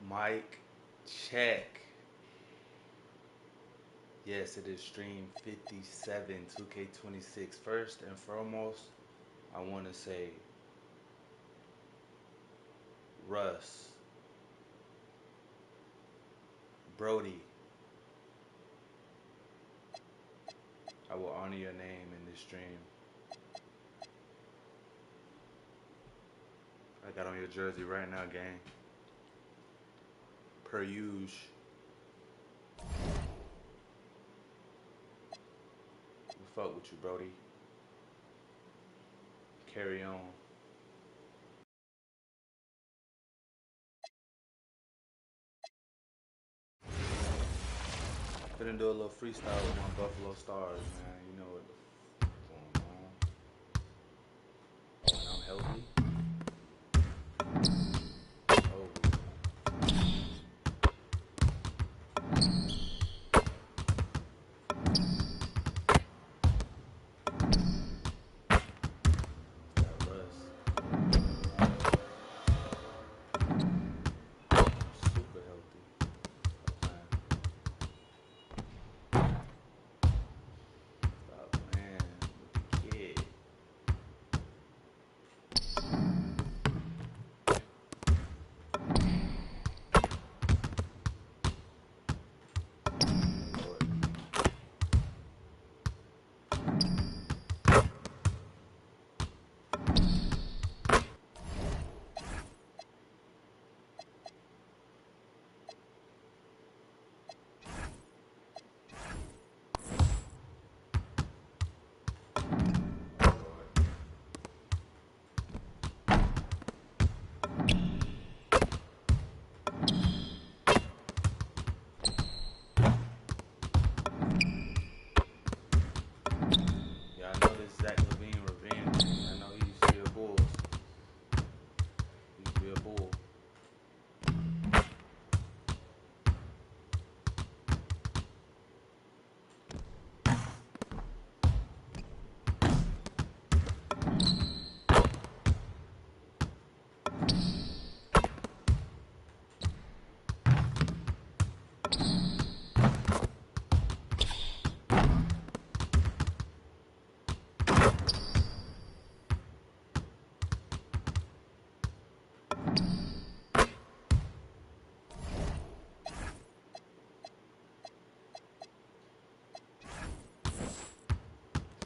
Mic check. Yes, it is stream 57, 2K26. First and foremost, I want to say, Russ, Brody, I will honor your name in this stream. I got on your jersey right now, gang. Per usual. We fuck with you, Brody. Carry on. Gonna do a little freestyle with my Buffalo Stars, man. You know what the going on. Oh, and I'm healthy.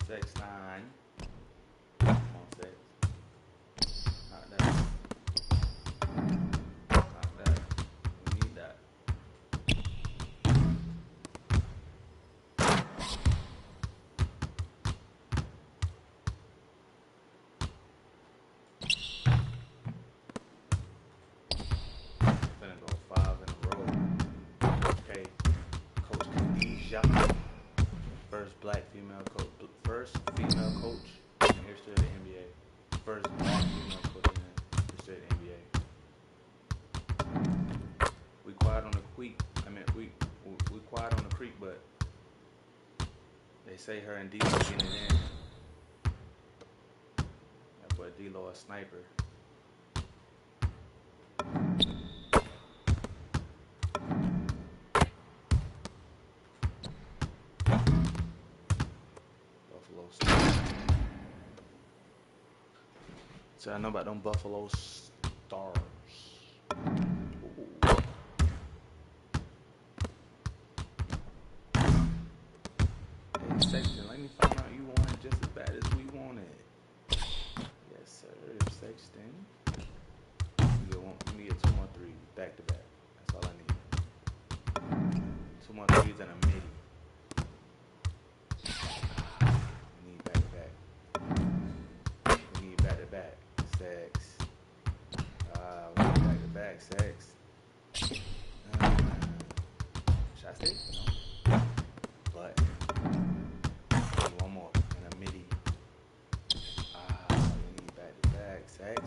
Sex time. Come on, sex. Not that. Not that. We need that. Finna go 5 in a row. Okay. Coach Khadijah. First black female coach. First female coach in the history of the NBA. First black female coach in the history of the NBA. We quiet on the creek. We quiet on the creek, but they say her and D-Lo getting it in. That boy D-Lo a sniper. Buffalo Stars. So I know about them Buffalo Stars. Ooh. Hey Sexton, let me find out you want it just as bad as we want it. Yes, sir. Sexton. Give me a 2 more 3 back to back. That's all I need. 2 more 3s and a midi. We need back to back. We need back to back. Sex. We need back to back. Sex. Should I stay? No. But one more and a midi. We need back to back. Sex.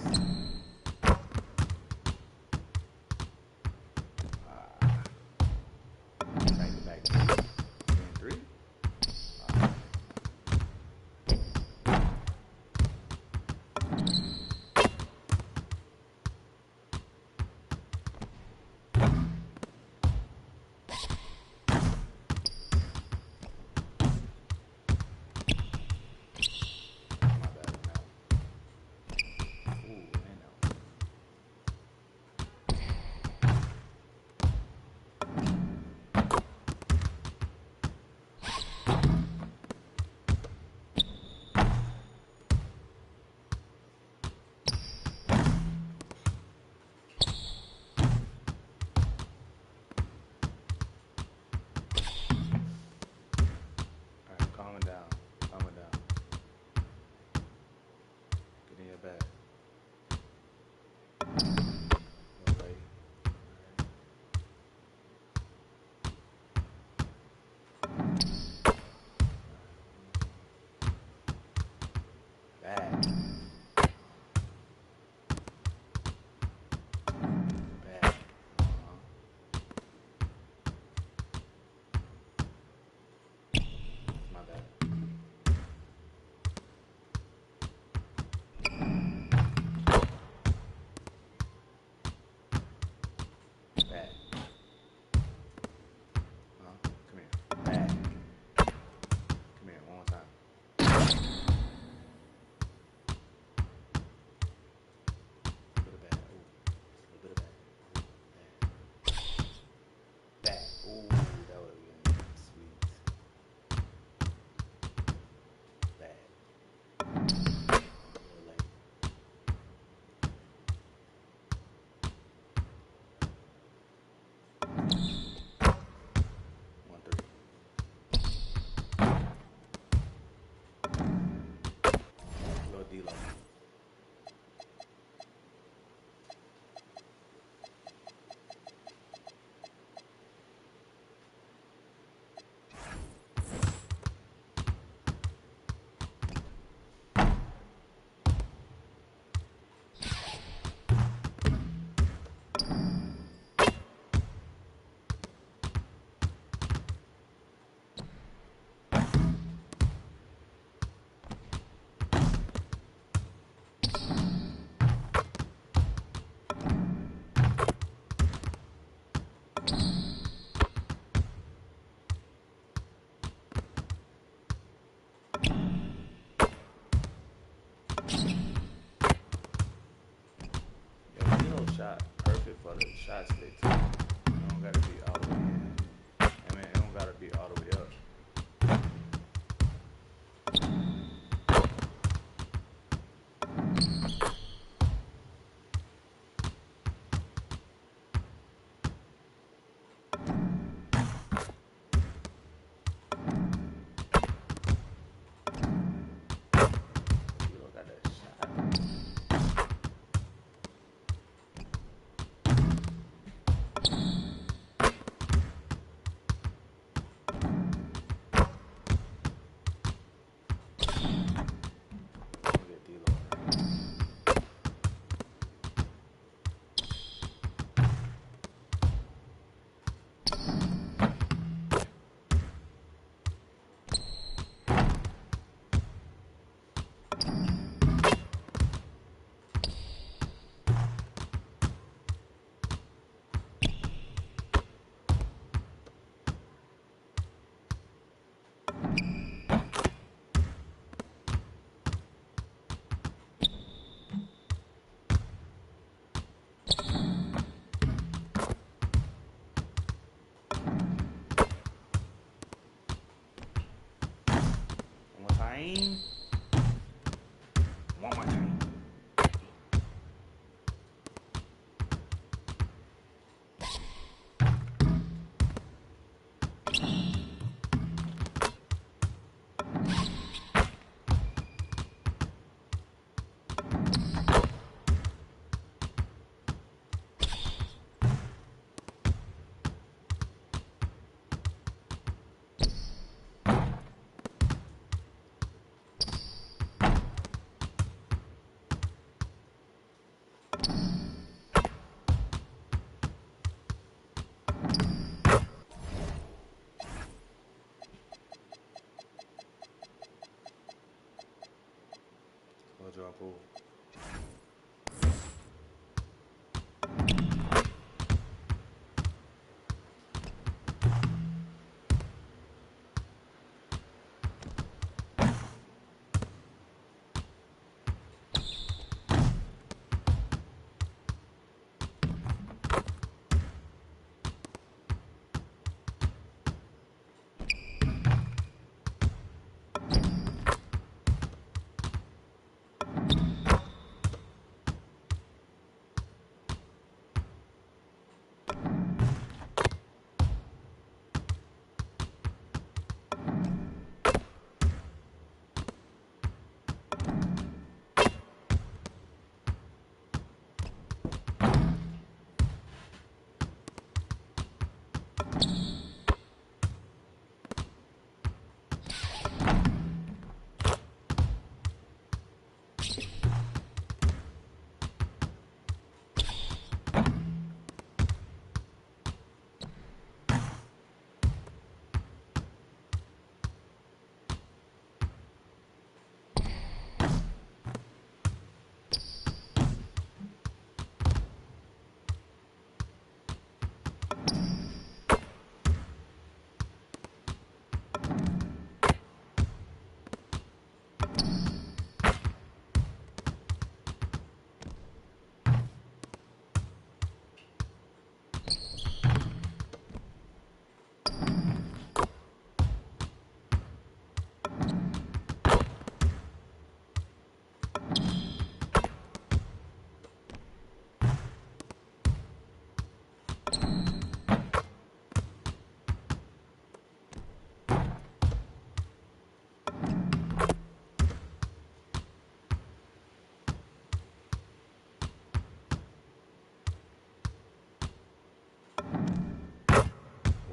Back to back. And 3. shot perfect for the shot stick too. It don't gotta be all the way in. I mean, it don't gotta be all the way up. You don't got that shot. Let me get D-Lo right. One more time. One more time. We'll draw pool.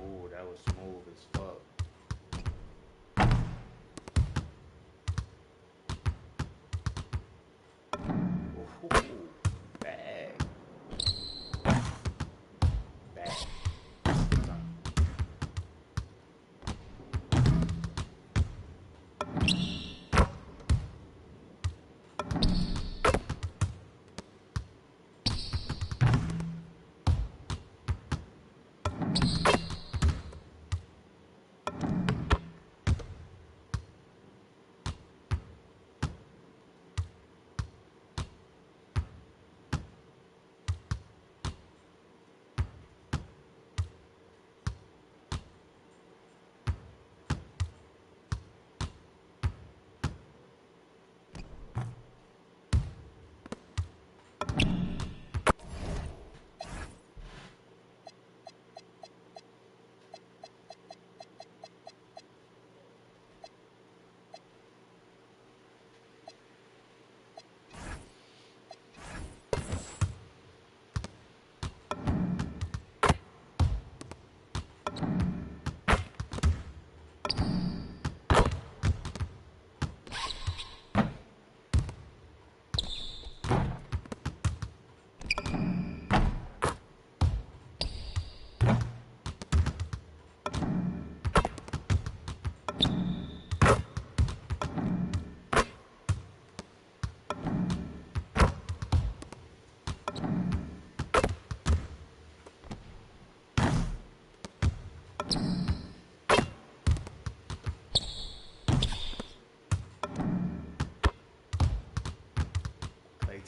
Ooh, that was smooth as fuck. Ooh, bag. Bag.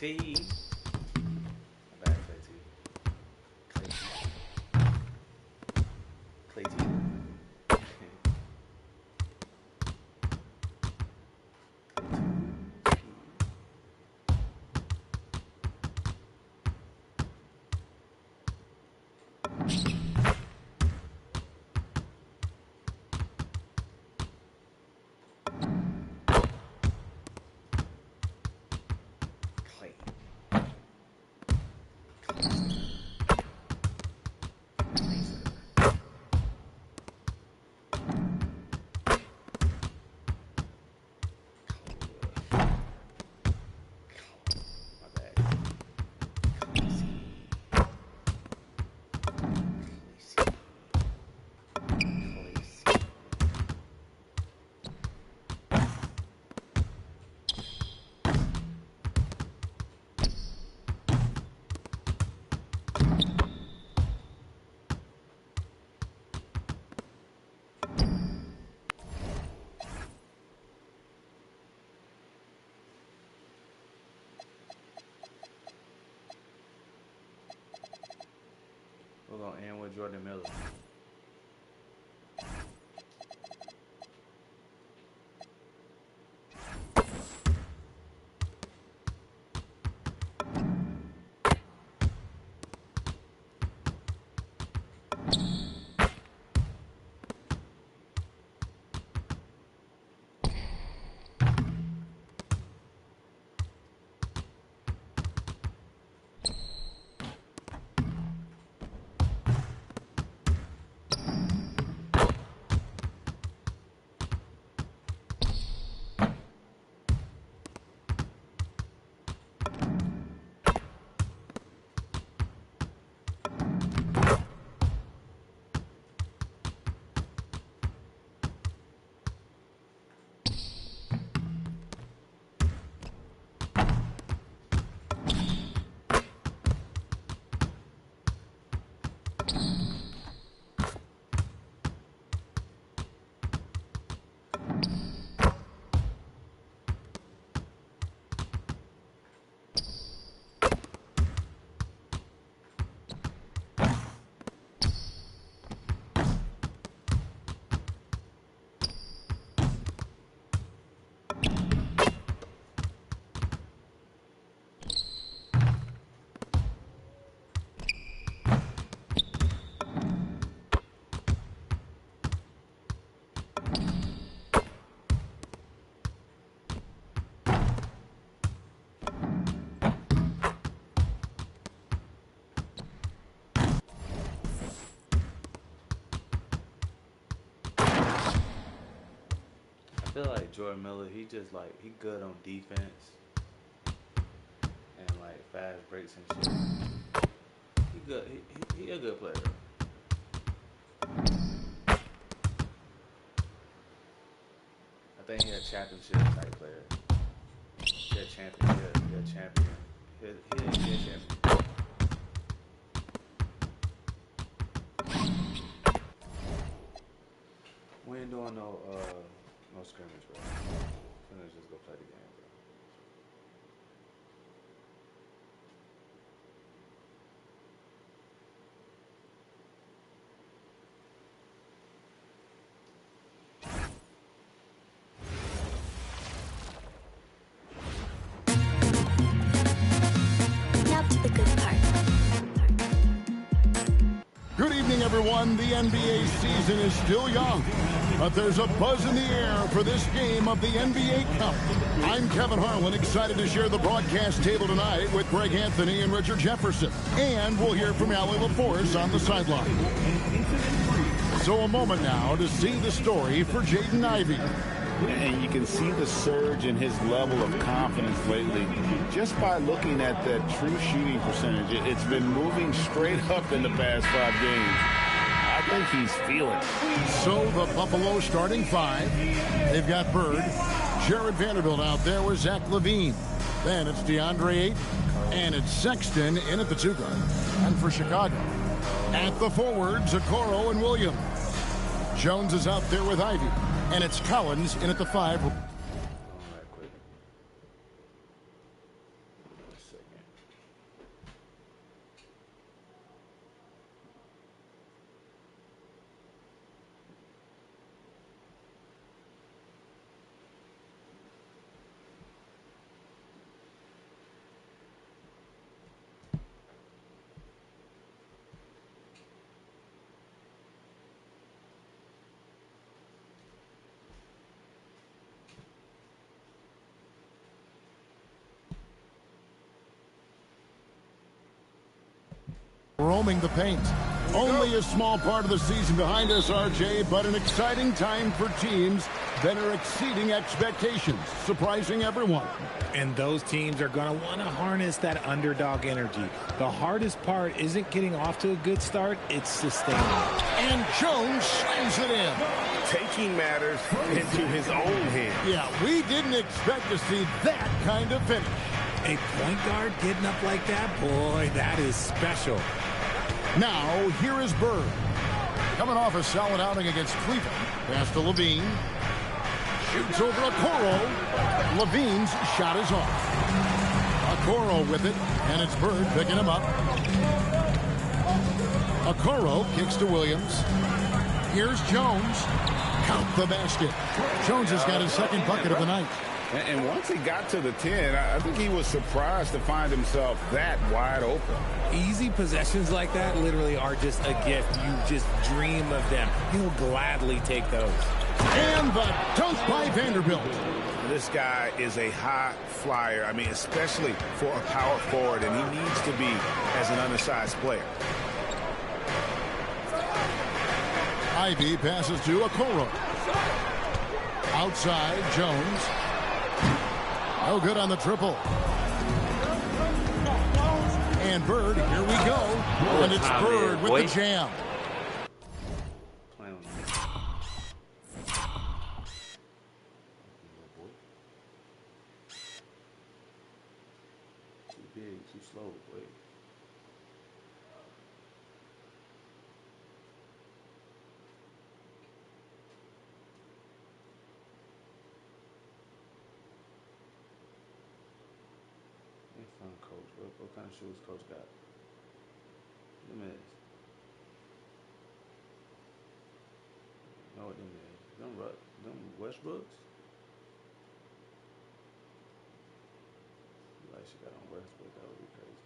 T. My bad, Clay T. Clay T. Clay T. We're going to end with Jordan Miller. I feel like Jordan Miller, he just like, he good on defense and like fast breaks and shit. He good. He a good player. I think he a championship type player. He a championship. He a champion. He a champion. We ain't doing no scrimmage, bro. Let's just go play the game, bro. Good evening, everyone. The NBA season is still young, but there's a buzz in the air for this game of the NBA Cup. I'm Kevin Harlan, excited to share the broadcast table tonight with Greg Anthony and Richard Jefferson. And we'll hear from Allie LaForce on the sideline. So a moment now to see the story for Jaden Ivey. And you can see the surge in his level of confidence lately just by looking at that true shooting percentage. It's been moving straight up in the past 5 games. I think he's feeling it. So the Buffalo starting 5. They've got Bird, Jared Vanderbilt out there with Zach LaVine. Then it's DeAndre Ayton, and it's Sexton in at the 2 guard. And for Chicago, at the forwards, Okoro and Williams. Jones is out there with Ivey. And it's Collins in at the 5. All right, quick. Let's see. roaming the paint. Only a small part of the season behind us, RJ, but an exciting time for teams that are exceeding expectations, surprising everyone. And those teams are going to want to harness that underdog energy. The hardest part isn't getting off to a good start, it's sustaining. And Jones slams it in. Taking matters into his own hands. Yeah, we didn't expect to see that kind of finish. A point guard getting up like that, boy, that is special. Now, here is Bird. Coming off a solid outing against Cleveland. Pass to Levine. Shoots over Okoro. Levine's shot is off. Okoro with it, and it's Bird picking him up. Okoro kicks to Williams. Here's Jones. Count the basket. Jones has got his second bucket of the night. And once he got to the 10, I think he was surprised to find himself that wide open. Easy possessions like that literally are just a gift. You just dream of them. He'll gladly take those. And the dunk by Vanderbilt. This guy is a high flyer. I mean, especially for a power forward, and he needs to be as an undersized player. Ivy passes to Okoro. Outside, Jones. No good on the triple. And Bird, here we go. And it's Bird with the jam. Too big, too slow, boy. Coach, what kind of shoes Coach got? Them is. Know what them is? Them Westbrooks? Like she got on Westbrook, that would be crazy.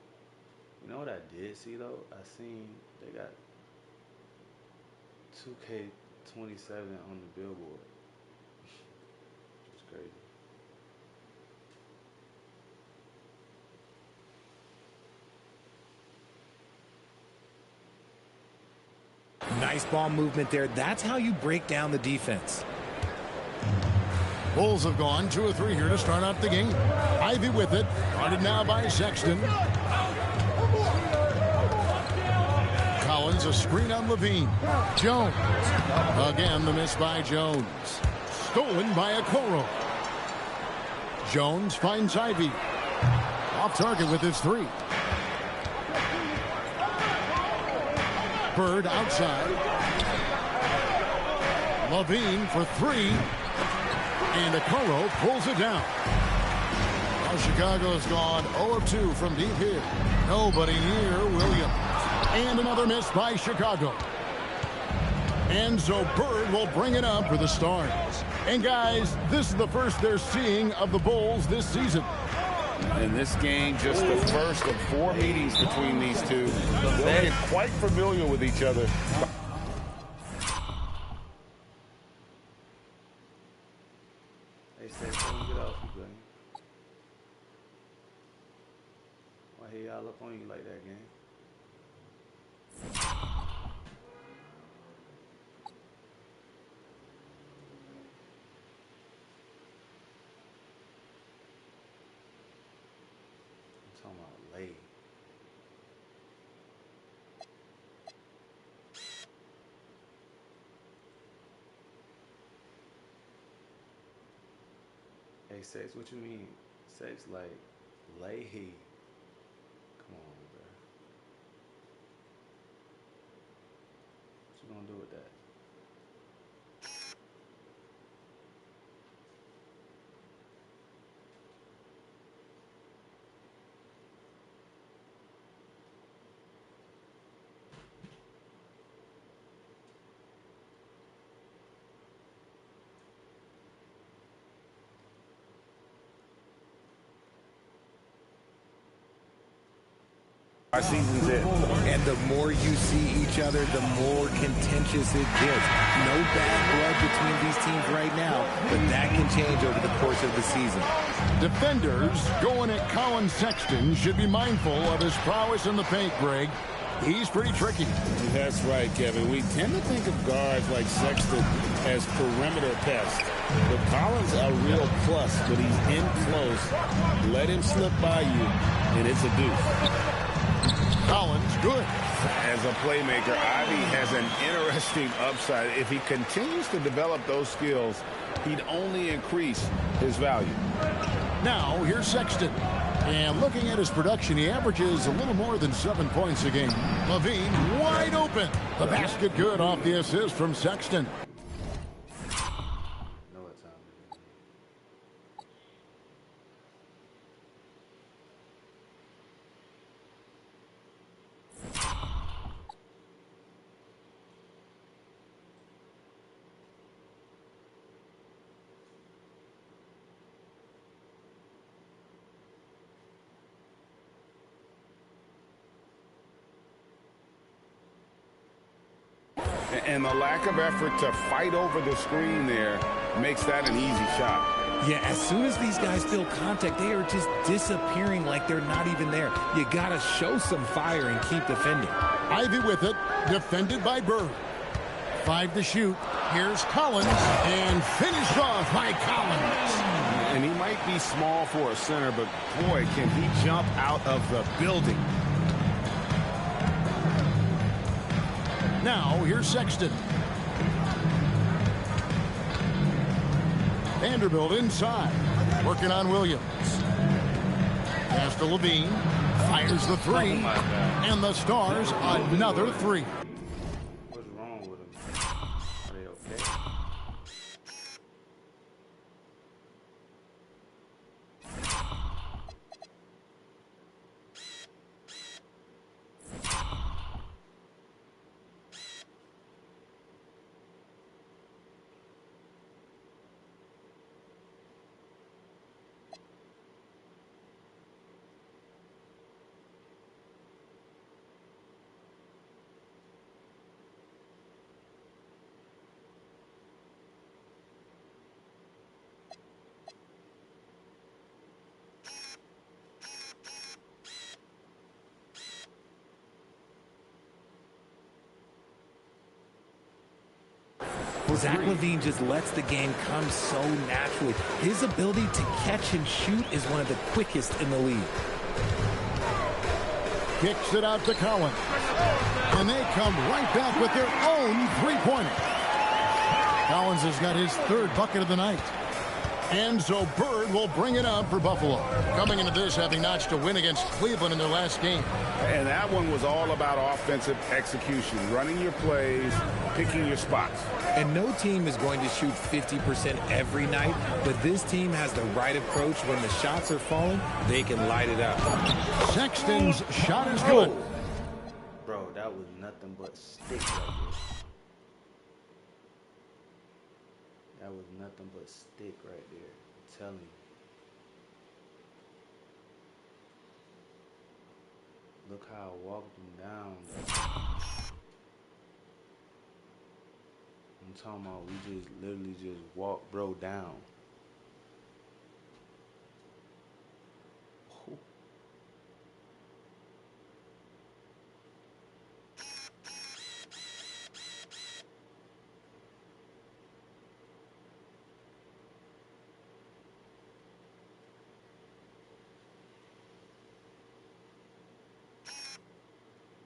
You know what I did see though? I seen they got 2K27 on the billboard. It's crazy. Nice ball movement there. That's how you break down the defense. Bulls have gone 2 or 3 here to start out the game. Ivy with it. Guarded now by Sexton. Collins, a screen on Levine. Jones. Again, the miss by Jones. Stolen by Okoro. Jones finds Ivy. Off target with his 3. Bird outside. Levine for 3. And Okoro pulls it down. Now Chicago's gone 0 of 2 from deep here. Nobody near Williams. And another miss by Chicago. And so Bird will bring it up for the Stars. And guys, this is the first they're seeing of the Bulls this season. In this game, just the first of 4 meetings between these two. They'll get quite familiar with each other. They said, "Come get off you, buddy." Why he all up on you like that, gang? I'm talking about late. Hey, Sex, what you mean? Sex like Leahy. Come on, bro. What you gonna do with that? Our season's in. And the more you see each other, the more contentious it gets. No bad blood between these teams right now, but that can change over the course of the season. Defenders going at Colin Sexton should be mindful of his prowess in the paint, Greg. He's pretty tricky. That's right, Kevin. We tend to think of guards like Sexton as perimeter pests. But Collins a real plus when he's in close. Let him slip by you, and it's a deuce. Collins, good. As a playmaker, Ivy has an interesting upside. If he continues to develop those skills, he'd only increase his value. Now, here's Sexton. And looking at his production, he averages a little more than 7 points a game. Levine wide open. The basket good off the assist from Sexton. And the lack of effort to fight over the screen there makes that an easy shot. Yeah, as soon as these guys feel contact, they are just disappearing like they're not even there. You got to show some fire and keep defending. Ivy with it, defended by Bird. 5 to shoot. Here's Collins, and finished off by Collins. And he might be small for a center, but boy, can he jump out of the building. Now, here's Sexton. Vanderbilt inside. Working on Williams. Pass to Levine. Fires the three. And the Stars another three. What's wrong with them? Are they okay? Zach LaVine just lets the game come so naturally. His ability to catch and shoot is one of the quickest in the league. Kicks it out to Collins. And they come right back with their own three-pointer. Collins has got his 3rd bucket of the night. And so Bird will bring it up for Buffalo. Coming into this, having notched a win against Cleveland in their last game. And that one was all about offensive execution, running your plays, picking your spots. And no team is going to shoot 50% every night, but this team has the right approach. When the shots are falling, they can light it up. Sexton's shot is good. Bro, that was nothing but stick right there. That was nothing but stick right there. I'm telling you. Look how I walked him down. I'm talking about we just literally just walked bro down.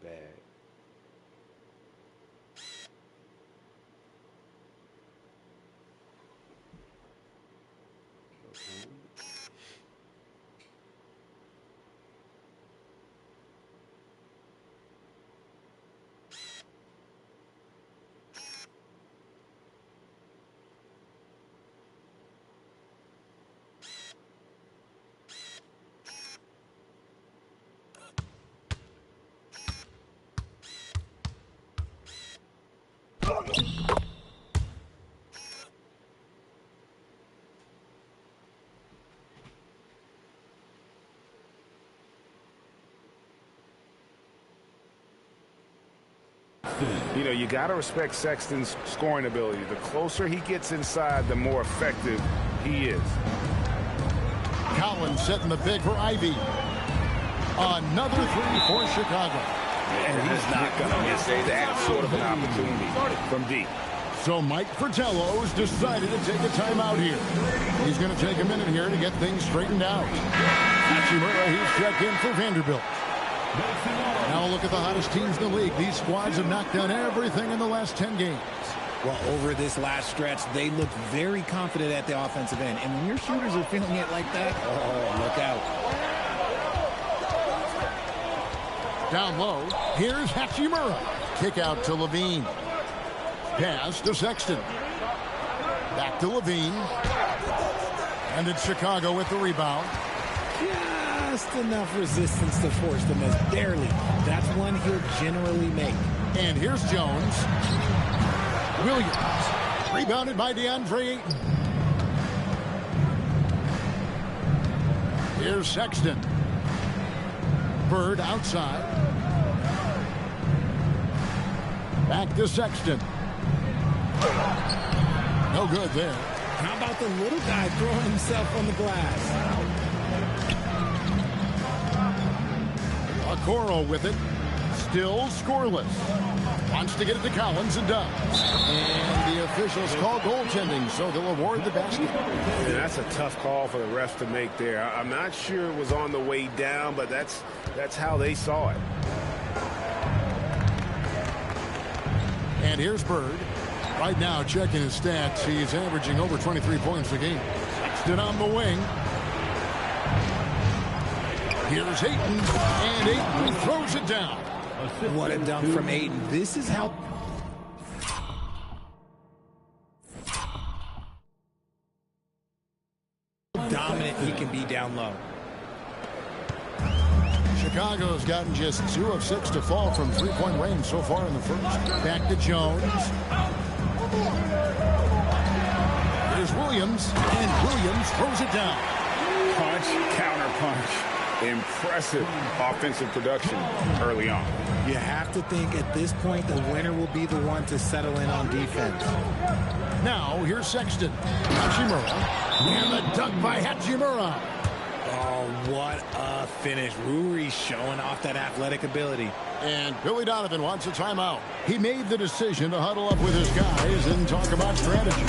Bad. You know, you got to respect Sexton's scoring ability. The closer he gets inside, the more effective he is. Collins setting the big for Ivy. Another three for Chicago. And he's not going to miss that sort of an opportunity from deep. So Mike Fratello's decided to take a timeout here. He's going to take a minute here to get things straightened out. Hachimura, he's checked in for Vanderbilt. Now look at the hottest teams in the league. These squads have knocked down everything in the last 10 games. Well, over this last stretch, they look very confident at the offensive end. And when your shooters are feeling it like that, oh, look out. Down low, here's Hachimura. Kick out to Levine. Pass to Sexton. Back to Levine. And it's Chicago with the rebound. Just enough resistance to force the miss. Barely. That's one he'll generally make. And here's Jones. Williams. Rebounded by DeAndre Ayton. Here's Sexton. Bird outside. Back to Sexton. No good there. How about the little guy throwing himself on the glass? Okoro with it. Still scoreless. Wants to get it to Collins and does. And the officials call goaltending, so they'll award the basket. Yeah, that's a tough call for the refs to make there. I'm not sure it was on the way down, but that's how they saw it. And here's Bird. Right now, checking his stats, he's averaging over 23 points a game. Sexton on the wing. Here's Ayton, and Ayton throws it down. What a dunk from Ayton. This is how dominant he can be down low. Chicago's gotten just 2 of 6 to fall from three-point range so far in the first. Back to Jones. There's Williams, and Williams throws it down. Punch, counter punch. Impressive offensive production early on. You have to think at this point the winner will be the one to settle in on defense. Now here's Sexton. Hachimura. And the dunk by Hachimura. Oh, what a finish. Ruri showing off that athletic ability. And Billy Donovan wants a timeout. He made the decision to huddle up with his guys and talk about strategy.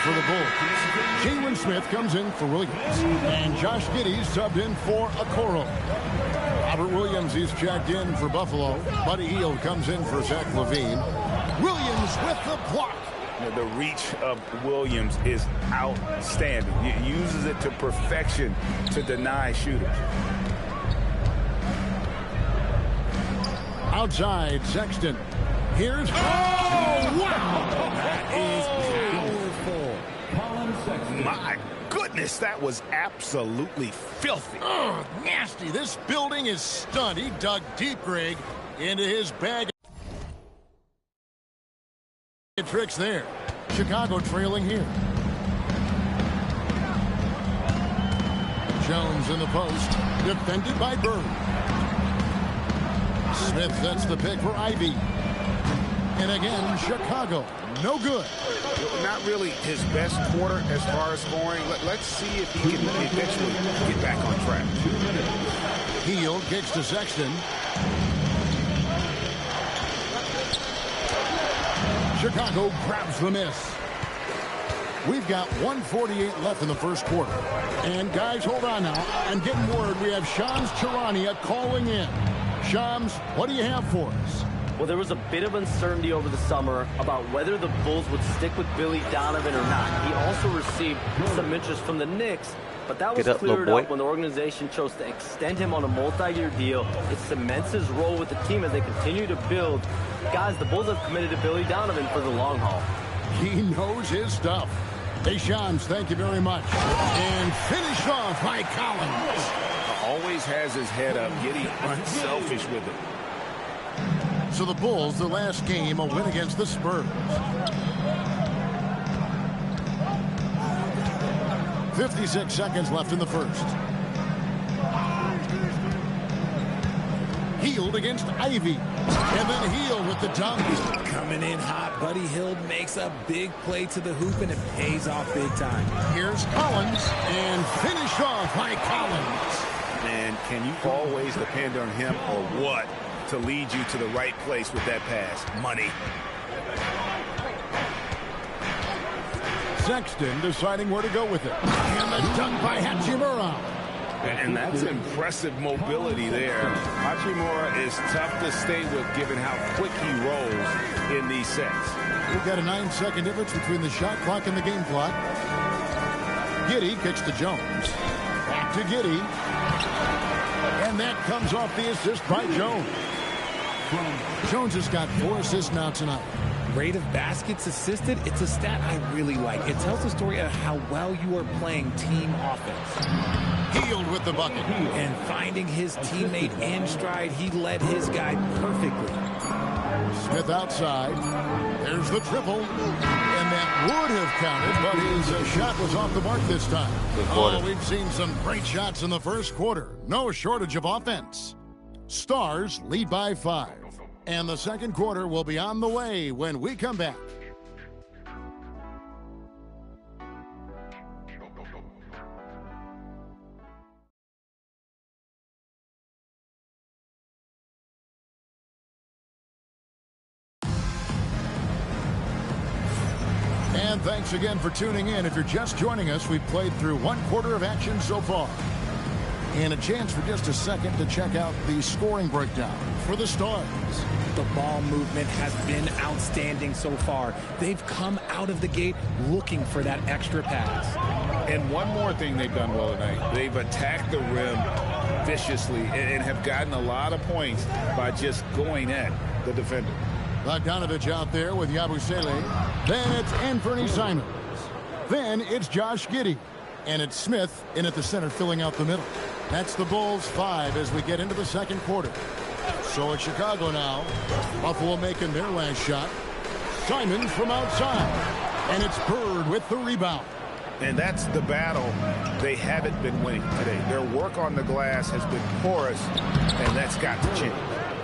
For the Bulls, Jalen Smith comes in for Williams, and Josh Giddey's subbed in for Okoro. Robert Williams, he's checked in for Buffalo. Buddy Hield comes in for Zach LaVine. Williams with the block. The reach of Williams is outstanding. He uses it to perfection to deny shooters. Outside, Sexton. Here's... Oh, wow! That is my goodness, that was absolutely filthy. Oh, nasty. This building is stunned. He dug deep, Greg, into his bag. Tricks there. Chicago trailing here. Jones in the post. Defended by Bird. Smith sets the pick for Ivy. And again, Chicago. No good. Not really his best quarter as far as scoring. Let's see if he can eventually get back on track. Hield kicks to Sexton. Chicago grabs the miss. We've got 1:48 left in the first quarter. And guys, hold on now. I'm getting word we have Shams Charania calling in. Shams, what do you have for us? Well, there was a bit of uncertainty over the summer about whether the Bulls would stick with Billy Donovan or not. He also received some interest from the Knicks, but that was cleared up when the organization chose to extend him on a multi-year deal. It cements his role with the team as they continue to build. Guys, the Bulls have committed to Billy Donovan for the long haul. He knows his stuff. Hey, Shams, thank you very much. And finished off by Collins. Always has his head up, getting unselfish with it. So the Bulls, the last game, a win against the Spurs. 56 seconds left in the first. Hield against Ivy. And then Hield with the dunk. Coming in hot, Buddy Hield makes a big play to the hoop, and it pays off big time. Here's Collins, and finished off by Collins. Man, can you always depend on him or what to lead you to the right place with that pass? Money. Sexton deciding where to go with it. And the dunk by Hachimura. And that's impressive mobility there. Hachimura is tough to stay with given how quick he rolls in these sets. We've got a 9-second difference between the shot clock and the game clock. Giddey kicks to Jones. Back to Giddey. And that comes off the assist by Jones. Jones has got 4 assists now tonight. Rate of baskets assisted, it's a stat I really like. It tells the story of how well you are playing team offense. Hield with the bucket. And finding his teammate in stride, he led his guy perfectly. Smith outside. There's the triple. And that would have counted, but his shot was off the mark this time. Oh, we've seen some great shots in the first quarter. No shortage of offense. Stars lead by 5. And the second quarter will be on the way when we come back. And thanks again for tuning in. If you're just joining us, we've played through 1 quarter of action so far. And a chance for just a second to check out the scoring breakdown for the Stars. The ball movement has been outstanding so far. They've come out of the gate looking for that extra pass. And one more thing they've done well tonight. They've attacked the rim viciously and have gotten a lot of points by just going at the defender. Bogdanovich out there with Yabusele. Then it's Anthony Simons. Then it's Josh Giddey. And it's Smith in at the center filling out the middle. That's the Bulls 5 as we get into the second quarter. So it's Chicago now. Buffalo making their last shot. Simons from outside. And it's Bird with the rebound. And that's the battle they haven't been winning today. Their work on the glass has been porous, and that's got to change.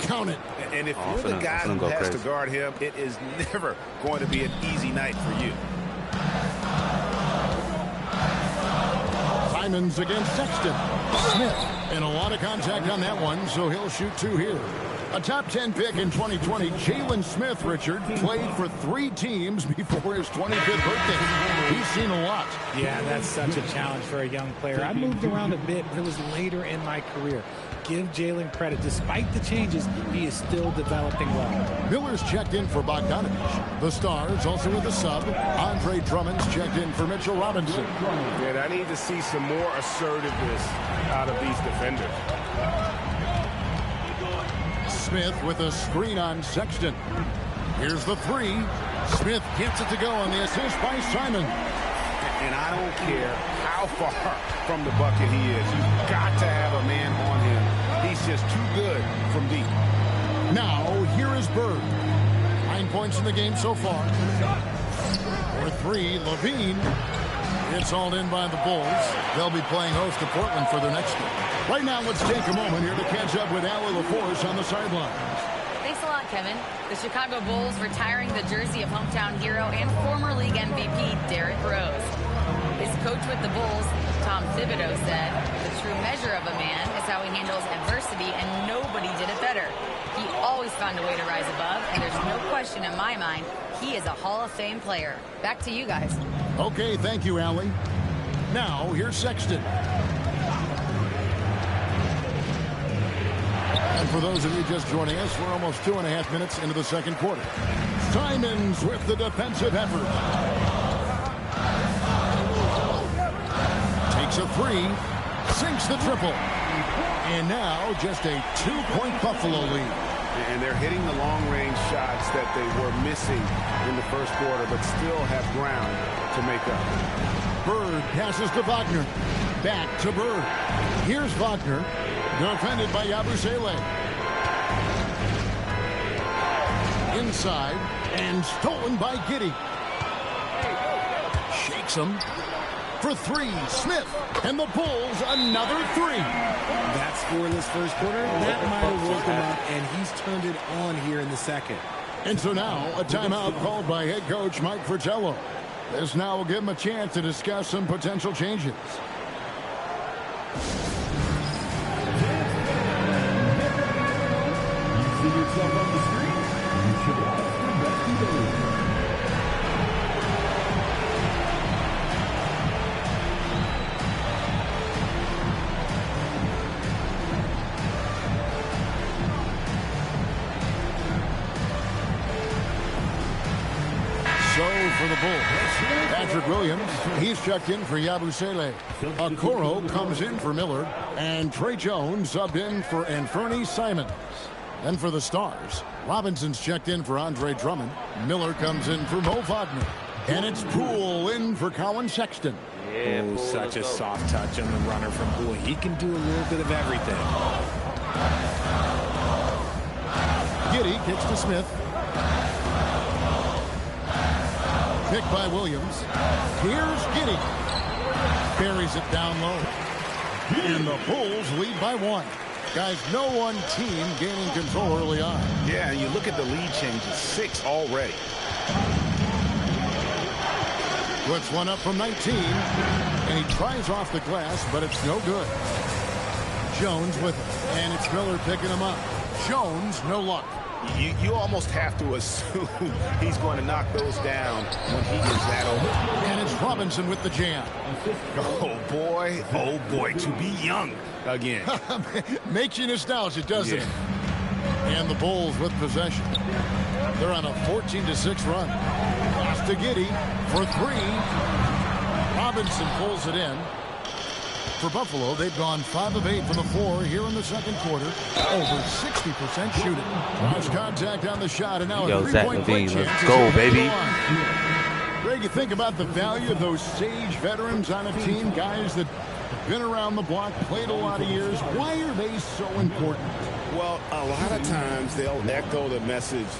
Count it. And if you're the guy who has to guard him, it is never going to be an easy night for you. Simons against Sexton. Smith. And a lot of contact on that one, so he'll shoot 2 here. A top 10 pick in 2020, Jalen Smith, Richard, played for 3 teams before his 25th birthday. He's seen a lot. Yeah, that's such a challenge for a young player. I moved around a bit, but it was later in my career. Give Jalen credit. Despite the changes, he is still developing well. Miller's checked in for Bogdanovich. The Stars also with a sub. Andre Drummond's checked in for Mitchell Robinson. And I need to see some more assertiveness out of these defenders. Smith with a screen on Sexton. Here's the 3. Smith gets it to go on the assist by Simon. And I don't care how far from the bucket he is. You've got to have a man on him. He's just too good from deep. Now, here is Bird. 9 points in the game so far. For 3, Levine. It's all in by the Bulls. They'll be playing host to Portland for their next game. Right now, let's take a moment here to catch up with Allie LaForce on the sidelines. Thanks a lot, Kevin. The Chicago Bulls retiring the jersey of hometown hero and former league MVP Derrick Rose. His coach with the Bulls, Tom Thibodeau, said, "The true measure of a man is how he handles adversity, and nobody did it better. He always found a way to rise above, and there's no question in my mind he is a Hall of Fame player." Back to you guys. Okay, thank you, Allie. Now, here's Sexton. And for those of you just joining us, we're almost 2.5 minutes into the second quarter. Simons with the defensive effort. Takes a 3, sinks the triple. And now just a 2-point Buffalo lead. And they're hitting the long-range shots that they were missing in the first quarter, but still have ground to make up. Bird passes to Wagner. Back to Bird. Here's Wagner. Defended by Yabusele. Inside and stolen by Giddey. Shakes him. For three, Smith. And the Bulls, another three. That scoreless first quarter, that might have woke him up, and he's turned it on here in the second. And so now, a timeout called by head coach Mike Fratello. This now will give him a chance to discuss some potential changes. See yourself on the screen. You should watch the rest of the game. So for the Bulls, Patrick Williams, he's checked in for Yabusele. Okoro comes in for Miller, and Trey Jones subbed in for Anfernee Simons. Then for the Stars, Robinson's checked in for Andre Drummond. Miller comes in for Mo Wagner. And it's Poole in for Colin Sexton. Yeah, oh, such a soft touch on the runner from Poole. He can do a little bit of everything. Giddey kicks to Smith. Pick by Williams. Here's Giddey. Buries it down low. And the Bulls lead by one. Guys, no one team gaining control early on. Yeah, and you look at the lead changes, 6 already. Puts one up from 19. And he tries off the glass, but it's no good. Jones with it. And it's Miller picking him up. Jones, no luck. You almost have to assume he's going to knock those down when he is that open. And it's Robinson with the jam. Oh boy, to be young again. Makes you nostalgic, doesn't it? And the Bulls with possession. They're on a 14-6 run. Pass to Giddey for three. Robinson pulls it in. For Buffalo, they've gone 5 of 8 from the floor here in the second quarter. Over 60% shooting. Cross contact on the shot, and now a three-point play chance. Let's go, baby. Greg, you think about the value of those sage veterans on a team, guys that have been around the block, played a lot of years. Why are they so important? Well, a lot of times they'll echo the message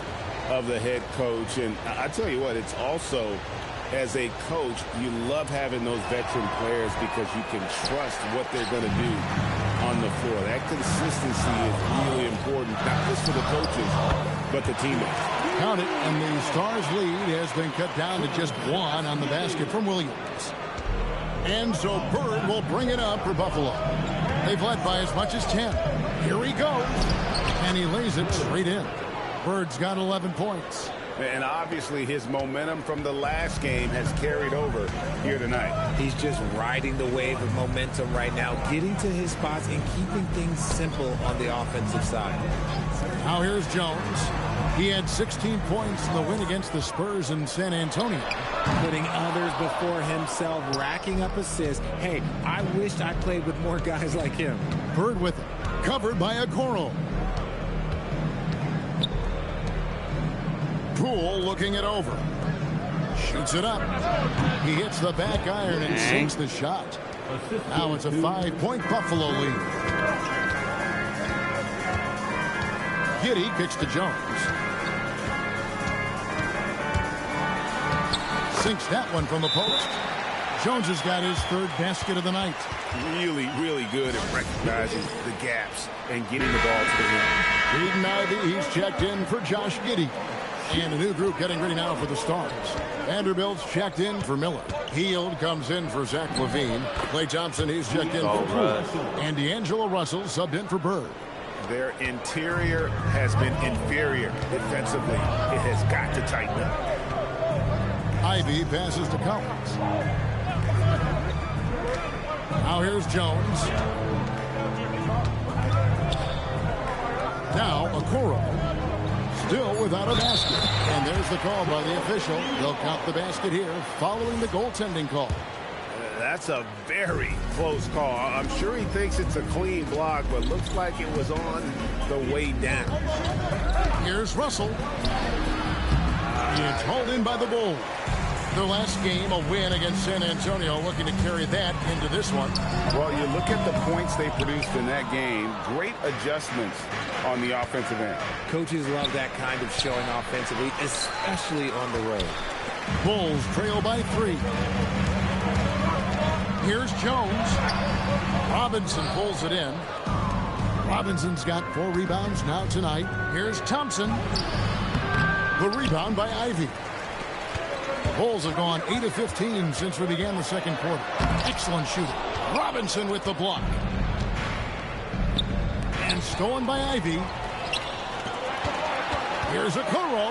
of the head coach. And I tell you what, it's also, as a coach, you love having those veteran players because you can trust what they're going to do on the floor. That consistency is really important, not just for the coaches, but the teammates. Count it, and the Stars' lead has been cut down to just 1 on the basket from Williams. And so Bird will bring it up for Buffalo. They've led by as much as 10. Here he goes, and he lays it straight in. Bird's got 11 points. And obviously his momentum from the last game has carried over here tonight. He's just riding the wave of momentum right now, getting to his spots and keeping things simple on the offensive side. Now here's Jones. He had 16 points in the win against the Spurs in San Antonio. Putting others before himself, racking up assists. Hey, I wished I played with more guys like him. Bird with it. Covered by Okoro. Poole looking it over. Shoots it up. He hits the back iron and sinks the shot. Now it's a 5-point Buffalo lead. Giddey kicks to Jones. Sinks that one from the post. Jones has got his 3rd basket of the night. Really, really good at recognizing the gaps and getting the ball to the rim. Reed Ivey, he's checked in for Josh Giddey. And a new group getting ready now for the Stars. Vanderbilt's checked in for Miller. Hield comes in for Zach LaVine. Klay Thompson, he's checked in for Poole. And D'Angelo Russell subbed in for Bird. Their interior has been inferior defensively. It has got to tighten up. Ivy passes to Collins. Now here's Jones. Now Okoro. Still without a basket. And there's the call by the official. They'll count the basket here following the goaltending call. That's a very close call. I'm sure he thinks it's a clean block, but looks like it was on the way down. Here's Russell. It's hauled in by the Bulls. Their last game, a win against San Antonio, looking to carry that into this one. Well, you look at the points they produced in that game. Great adjustments on the offensive end. Coaches love that kind of showing offensively, especially on the road. Bulls trail by 3. Here's Jones. Robinson pulls it in. Robinson's got 4 rebounds now tonight. Here's Thompson. The rebound by Ivy. The Bulls have gone 8 of 15 since we began the second quarter. Excellent shooting. Robinson with the block. And stolen by Ivy. Here's Okoro.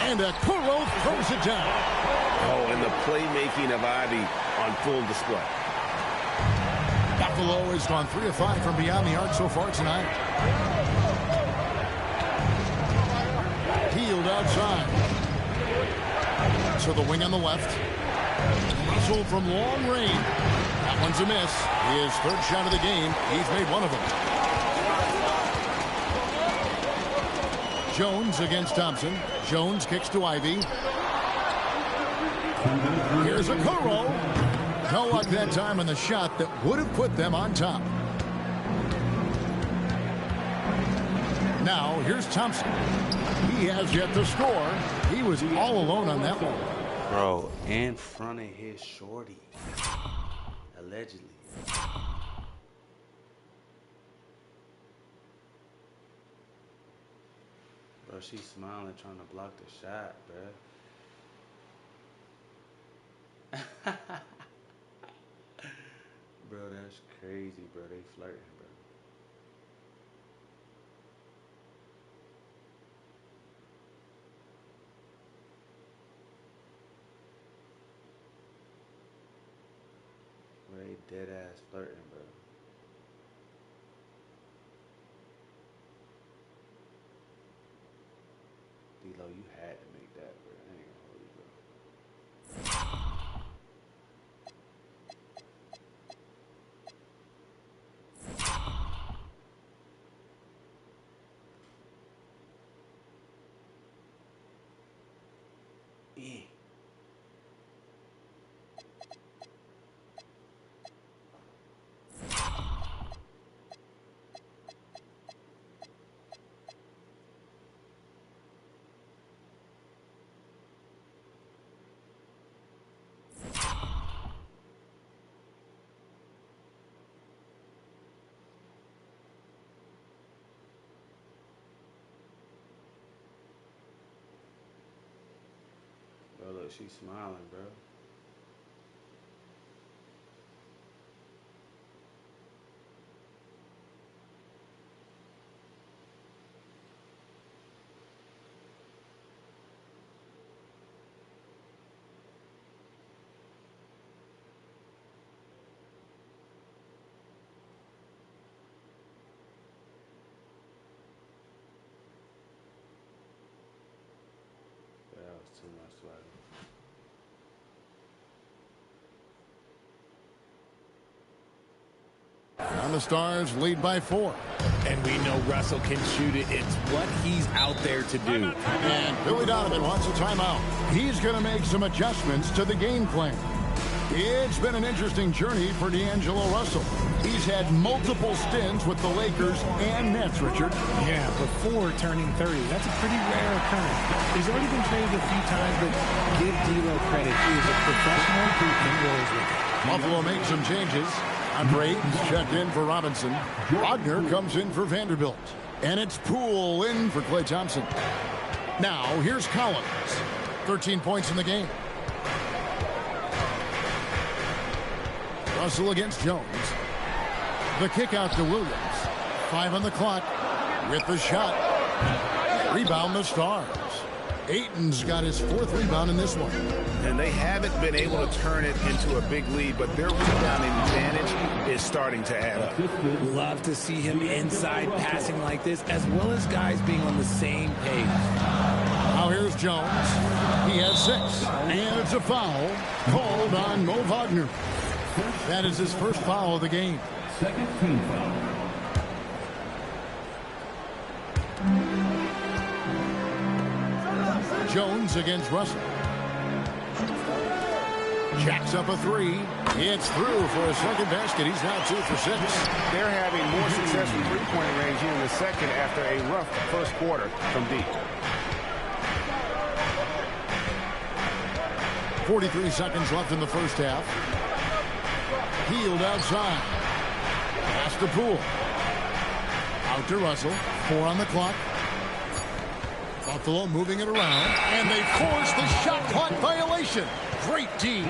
And Okoro throws it down. Oh, and the playmaking of Ivy on full display. Buffalo has gone 3 of 5 from beyond the arc so far tonight. Healed outside. So the wing on the left. Russell from long range. That one's a miss. His third shot of the game. He's made one of them. Jones against Thompson. Jones kicks to Ivy. Here's Okoro. No luck that time on the shot that would have put them on top. Now, here's Thompson. He has yet to score. He was all alone on that one. Bro, in front of his shorty. Allegedly. Bro, she's smiling trying to block the shot, bro. Bro, that's crazy, bro. They flirting, bro. Bro, they dead ass flirting, bro. D-Lo, you had to make that, bro. I ain't gonna hold you, bro. Bro, look, she's smiling, bro. That was too much swagger. And the Stars lead by 4. And we know Russell can shoot it. It's what he's out there to do. And Billy Donovan wants a timeout. He's going to make some adjustments to the game plan. It's been an interesting journey for D'Angelo Russell. He's had multiple stints with the Lakers and Nets, Richard. Yeah, before turning 30. That's a pretty rare occurrence. He's already been traded a few times, but give D'Lo credit. He is a professional who can rolls with it. Buffalo makes some changes. Andre checked in for Robinson. Wagner comes in for Vanderbilt. And it's Poole in for Klay Thompson. Now, here's Collins. 13 points in the game. Russell against Jones. The kick out to Williams. 5 on the clock. With the shot. Rebound the Stars. Ayton's got his 4th rebound in this one. And they haven't been able to turn it into a big lead, but their rebounding advantage is starting to add up. Love to see him inside passing like this, as well as guys being on the same page. Now here's Jones. He has 6. And it's a foul called on Mo Wagner. That is his first foul of the game. Second team foul. Jones against Russell. Jacks up a 3. It's through for a second basket. He's now 2 for 6. They're having more success from three-point range here in the second after a rough first quarter from deep. 43 seconds left in the first half. Peeled outside. Pass to Poole. Out to Russell. 4 on the clock. Buffalo moving it around. And they force the shot clock violation. Great D.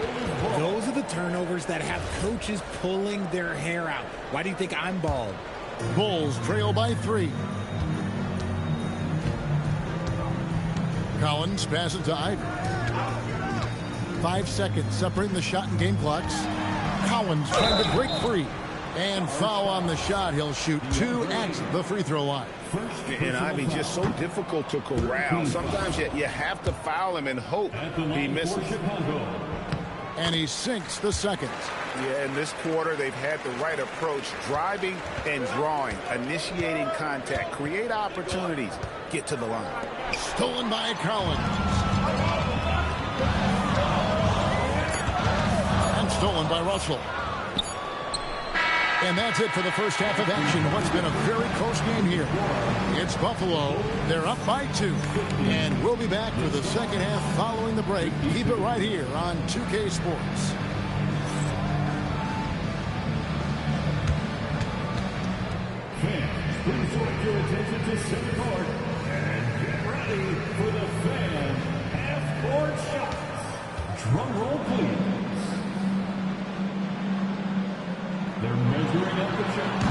Those are the turnovers that have coaches pulling their hair out. Why do you think I'm bald? Bulls trail by 3. Collins passes to Ivey. 5 seconds separating the shot and game clocks. Collins trying to break free. And foul on the shot. He'll shoot 2 at the free throw line. And Ivey just so difficult to corral. Sometimes you have to foul him and hope he misses. And he sinks the second. Yeah, in this quarter, they've had the right approach. Driving and drawing. Initiating contact. Create opportunities. Get to the line. Stolen by Collins. And stolen by Russell. And that's it for the first half of action. What's been a very close game here. It's Buffalo. They're up by 2. And we'll be back for the second half following the break. Keep it right here on 2K Sports. Fans, please direct your attention to center court and get ready for the fan half-court shots. Drum roll, please. They're measuring up the shot.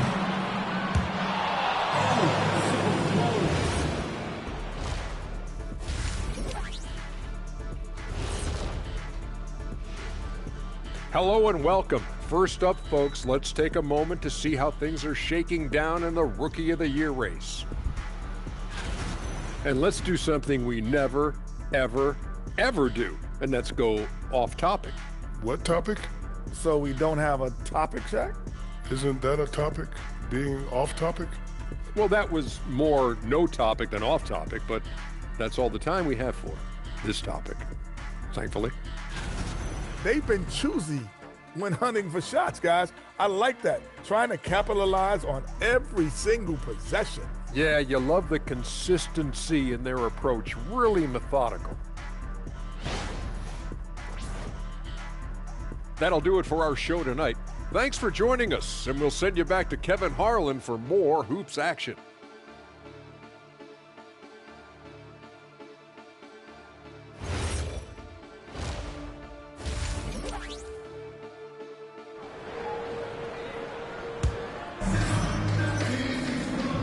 Hello and welcome. First up, folks, let's take a moment to see how things are shaking down in the Rookie of the Year race. And let's do something we never, ever, ever do, and that's go off topic. What topic? So we don't have a topic, Shaq? Isn't that a topic? Being off topic? Well, that was more no topic than off topic, but that's all the time we have for this topic, thankfully. They've been choosy when hunting for shots, guys. I like that. Trying to capitalize on every single possession. Yeah, you love the consistency in their approach. Really methodical. That'll do it for our show tonight. Thanks for joining us, and we'll send you back to Kevin Harlan for more hoops action.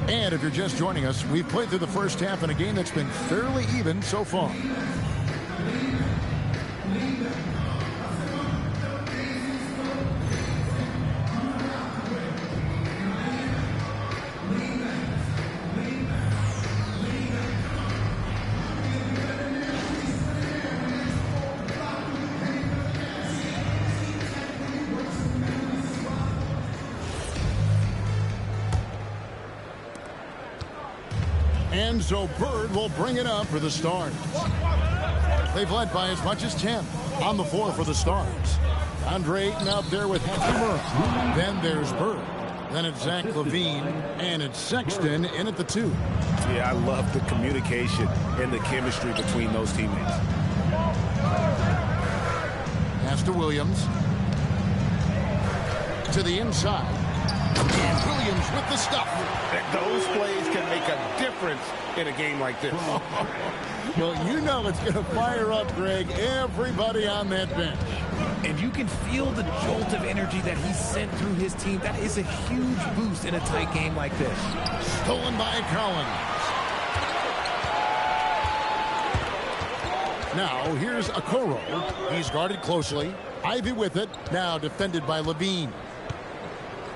And if you're just joining us, we've played through the first half in a game that's been fairly even so far. And so Bird will bring it up for the Stars. They've led by as much as 10 on the floor for the Stars. Andre Ayton out there with Hachimura. Then there's Bird. Then it's Zach LaVine. And it's Sexton in at the 2. Yeah, I love the communication and the chemistry between those teammates. Pass to Williams. To the inside. And Williams with the stuff. Those plays can make a difference in a game like this. Well, you know it's going to fire up, Greg, everybody on that bench. And you can feel the jolt of energy that he sent through his team. That is a huge boost in a tight game like this. Stolen by Collins. Now, here's Okoro. He's guarded closely. Ivey with it. Now defended by LaVine.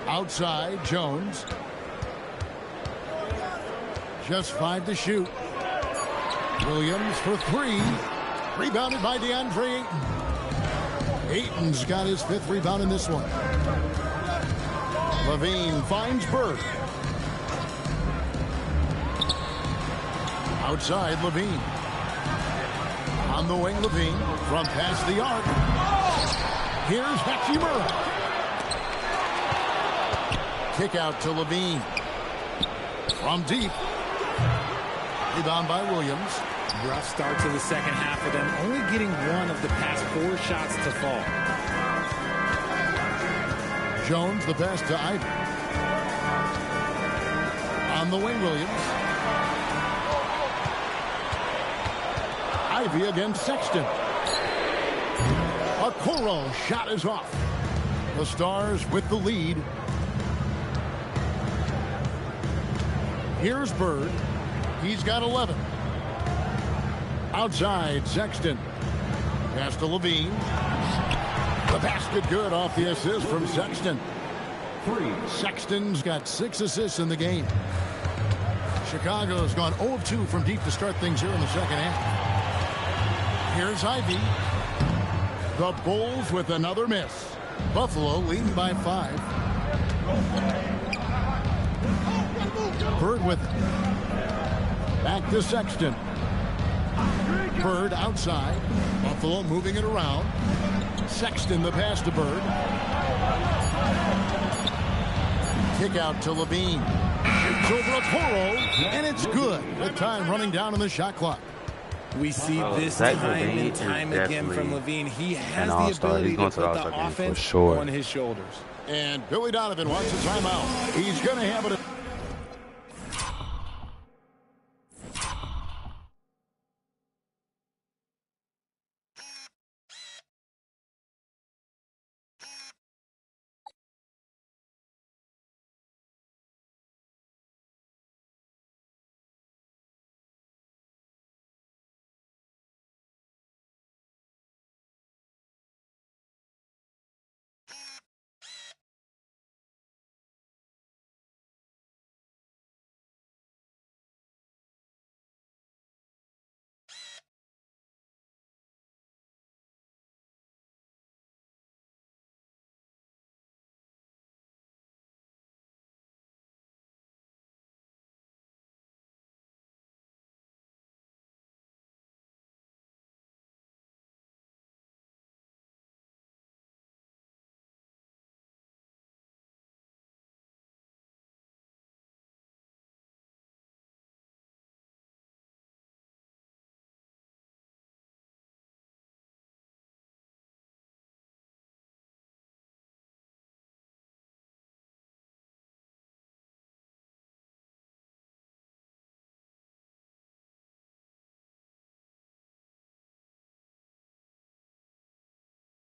Outside, Jones. Just 5 to shoot. Williams for 3. Rebounded by DeAndre Ayton. Ayton's got his 5th rebound in this one. LaVine finds Bird. Outside, LaVine. On the wing, LaVine. From past the arc. Here's Hachimura. Kick out to LaVine. From deep. Rebound by Williams. Rough start to the second half for them, only getting 1 of the past 4 shots to fall. Jones, the pass to Ivy. On the wing, Williams. Ivy against Sexton. Okoro shot is off. The Stars with the lead. Here's Bird. He's got 11. Outside, Sexton. Pass to Levine. The basket good off the assist from Sexton. Sexton's got 6 assists in the game. Chicago's gone 0 of 2 from deep to start things here in the second half. Here's Ivy. The Bulls with another miss. Buffalo leading by 5. Bird with it. Back to Sexton. Bird outside. Buffalo moving it around. Sexton the pass to Bird. Kick out to Levine. Shoots over Okoro, and it's good with time running down on the shot clock. We see this time and time again from Levine. He has the ability to put the offense on his shoulders. And Billy Donovan wants a timeout. He's going to have it.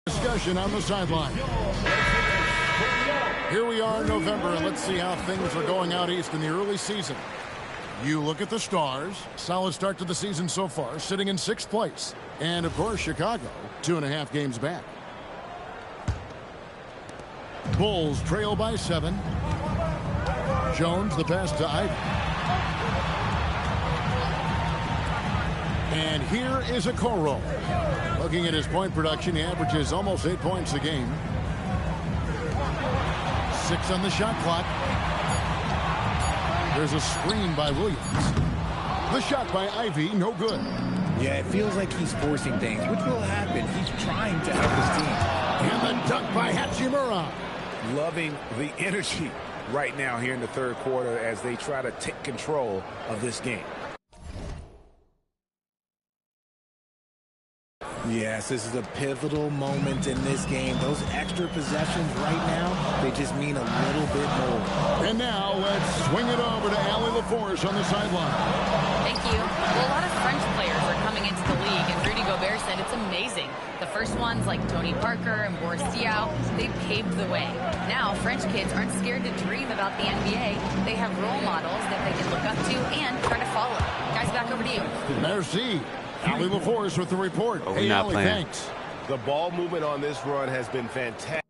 Discussion on the sideline. Here we are in November, and let's see how things are going out east in the early season. You look at the Stars, solid start to the season so far, sitting in 6th place. And, of course, Chicago, 2.5 games back. Bulls trail by 7. Jones, the pass to Ivy. And here is Okoro. Looking at his point production, he averages almost 8 points a game. 6 on the shot clock. There's a screen by Williams. The shot by Ivy, no good. Yeah, it feels like he's forcing things, which will happen. He's trying to help his team. And the dunk by Hachimura. Loving the energy right now here in the third quarter as they try to take control of this game. Yes, this is a pivotal moment in this game. Those extra possessions right now, they just mean a little bit more. And now let's swing it over to Allie LaForce on the sideline. Thank you. Well, a lot of French players are coming into the league, and Rudy Gobert said it's amazing. The first ones, like Tony Parker and Boris Diaw, they paved the way. Now, French kids aren't scared to dream about the NBA. They have role models that they can look up to and try to follow. Guys, back over to you. Merci. Allie LaForce with the report. Oh, hey, Allie, thanks. The ball movement on this run has been fantastic.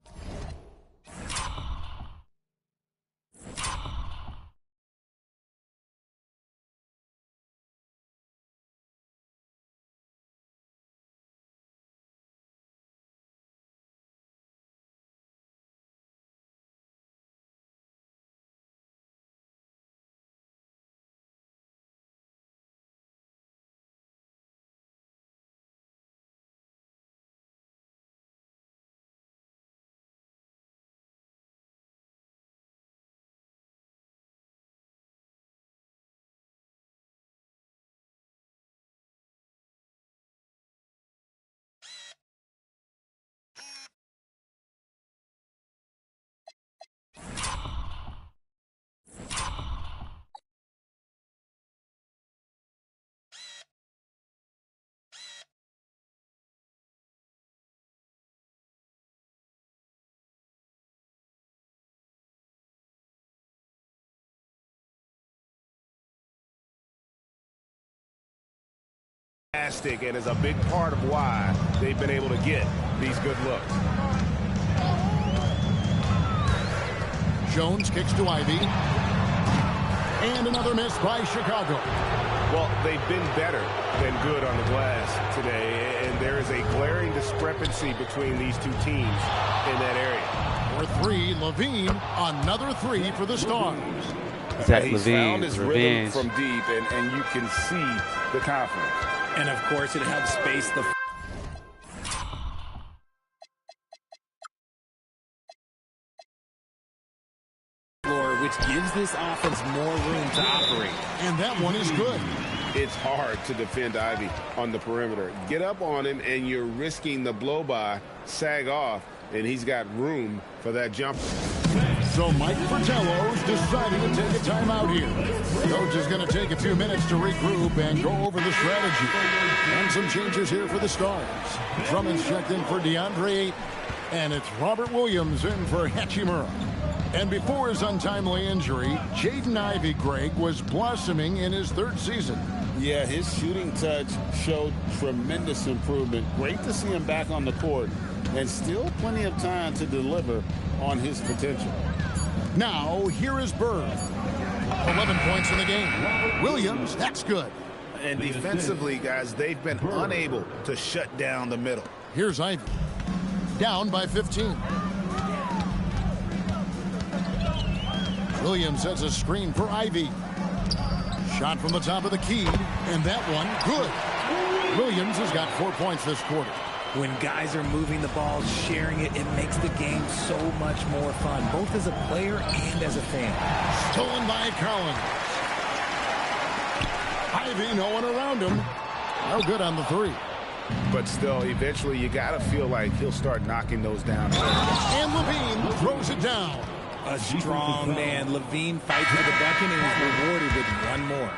fantastic and is a big part of why they've been able to get these good looks. Jones kicks to Ivy. And another miss by Chicago. Well, they've been better than good on the glass today, and there is a glaring discrepancy between these two teams in that area. For three, Levine, another three for the Stars. He's found his rhythm from deep, and you can see the confidence. And, of course, it helps space the floor, which gives this offense more room to operate. And that one is good. It's hard to defend Ivy on the perimeter. Get up on him, and you're risking the blow-by, sag off, and he's got room for that jumper. So Mike Fratello's deciding to take a timeout here. Coach is going to take a few minutes to regroup and go over the strategy. And some changes here for the Stars. Drummond's checked in for DeAndre, and it's Robert Williams in for Hachimura. And before his untimely injury, Jaden Ivey, Greg, was blossoming in his third season. Yeah, his shooting touch showed tremendous improvement. Great to see him back on the court, and still plenty of time to deliver on his potential. Now, here is Bird. 11 points in the game. Williams, that's good. And defensively, guys, they've been unable to shut down the middle. Here's Ivy. Down by 15. Williams sets a screen for Ivy. Shot from the top of the key, and that one, good. Williams has got 4 points this quarter. When guys are moving the ball, sharing it, it makes the game so much more fun, both as a player and as a fan. Stolen by Collins. Ivy, no one around him. No good on the three. But still, eventually, you got to feel like he'll start knocking those down. And Levine throws it down. A strong man. Levine fights for the bucket and is rewarded with one more.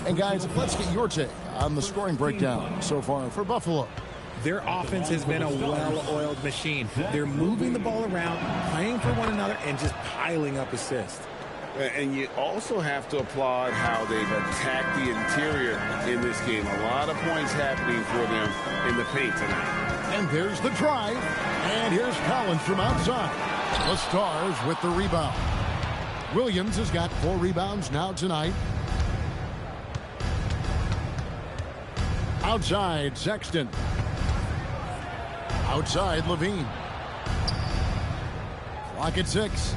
And guys, let's get your take on the scoring breakdown so far for Buffalo. Their offense has been a well-oiled machine. They're moving the ball around, playing for one another, and just piling up assists. And you also have to applaud how they've attacked the interior in this game. A lot of points happening for them in the paint tonight. And there's the drive. And here's Collins from outside. The Stars with the rebound. Williams has got 4 rebounds now tonight. Outside, Sexton. Outside, Levine. Clock at 6.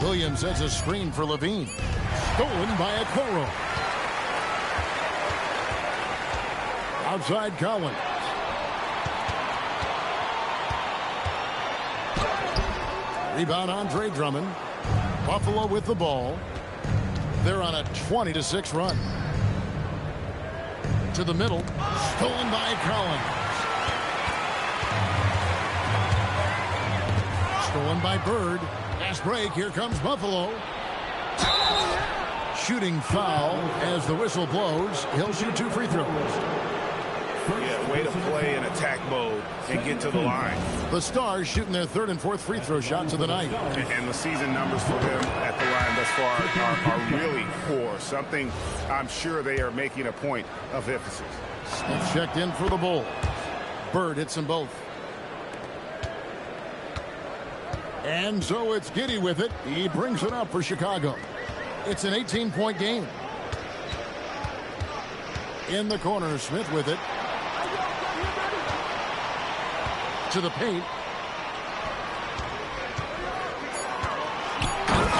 Williams has a screen for Levine. Stolen by Okoro. Outside, Collins. Rebound, Andre Drummond. Buffalo with the ball. They're on a 20-6 run. To the middle. Stolen by Collins. Stolen by Bird. Fast break. Here comes Buffalo. Shooting foul as the whistle blows. He'll shoot 2 free throws. Yeah, way to play in attack mode and get to the line. The Stars shooting their 3rd and 4th free throw shots of the night. And the season numbers for them at the line thus far are really poor. Something I'm sure they are making a point of emphasis. Smith checked in for the Bulls. Bird hits them both. And so it's Giddey with it. He brings it up for Chicago. It's an 18-point game. In the corner, Smith with it. To the paint.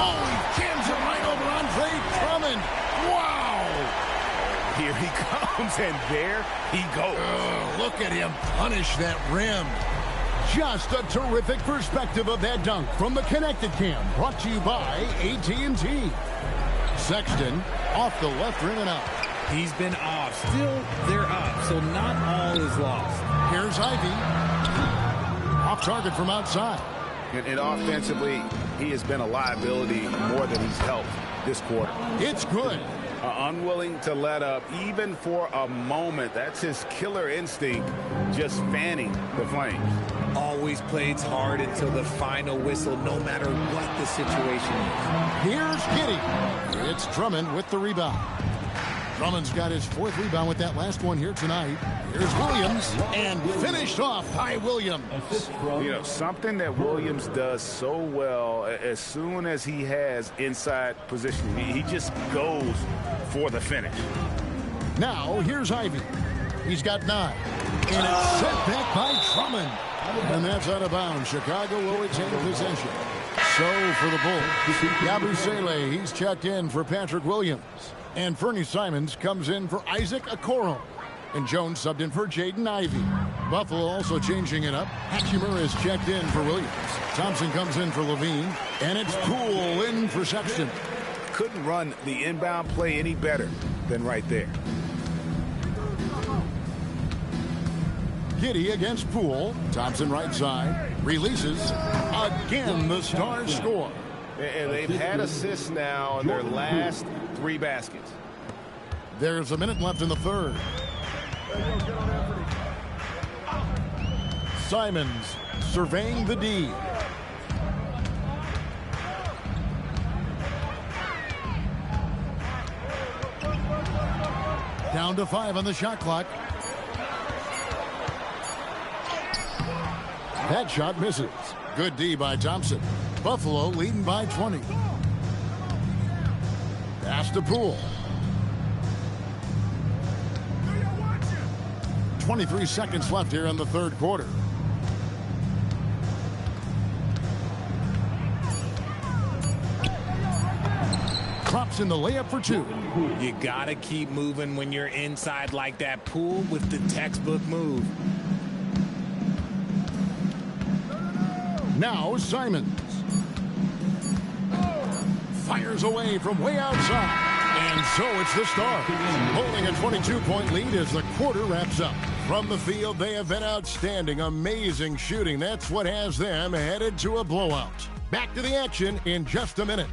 Oh, he jams it right here he comes, and there he goes. Oh, look at him punish that rim. Just a terrific perspective of that dunk from the Connected Cam, brought to you by AT&T. Sexton off the left rim and out. He's been off. Still, they're up, so not all is lost. Here's Ivy. Off target from outside. And offensively, he has been a liability more than he's helped this quarter. It's good. Unwilling to let up, even for a moment. That's his killer instinct, just fanning the flames. Always plays hard until the final whistle, no matter what the situation is. Here's Giddey. It's Drummond with the rebound. Drummond's got his 4th rebound with that last one here tonight. Here's Williams, and finished off by Williams. You know, something that Williams does so well, as soon as he has inside position, he just goes for the finish. Now, here's Ivy. He's got 9. And it's set back by Drummond. And that's out of bounds. Chicago will retain possession. So, for the Bulls, Yabusele, he's checked in for Patrick Williams. And Fernie Simons comes in for Isaac Okoro. And Jones subbed in for Jaden Ivey. Buffalo also changing it up. Hachimura is checked in for Williams. Thompson comes in for Levine. And it's Poole in for Sexton. Couldn't run the inbound play any better than right there. Giddey against Poole. Thompson right side. Releases. Again, the Stars score. And they've had assists now in their last 3 baskets. There's a minute left in the 3rd. Simons surveying the D. Down to 5 on the shot clock. That shot misses. Good D by Thompson. Buffalo leading by 20. Pass to Poole. 23 seconds left here in the 3rd quarter. Drops in the layup for 2. You gotta keep moving when you're inside like that. Poole with the textbook move. Now Simons. Fires away from way outside. And so it's the Stars holding a 22-point lead as the quarter wraps up. From the field, they have been outstanding. Amazing shooting. That's what has them headed to a blowout. Back to the action in just a minute.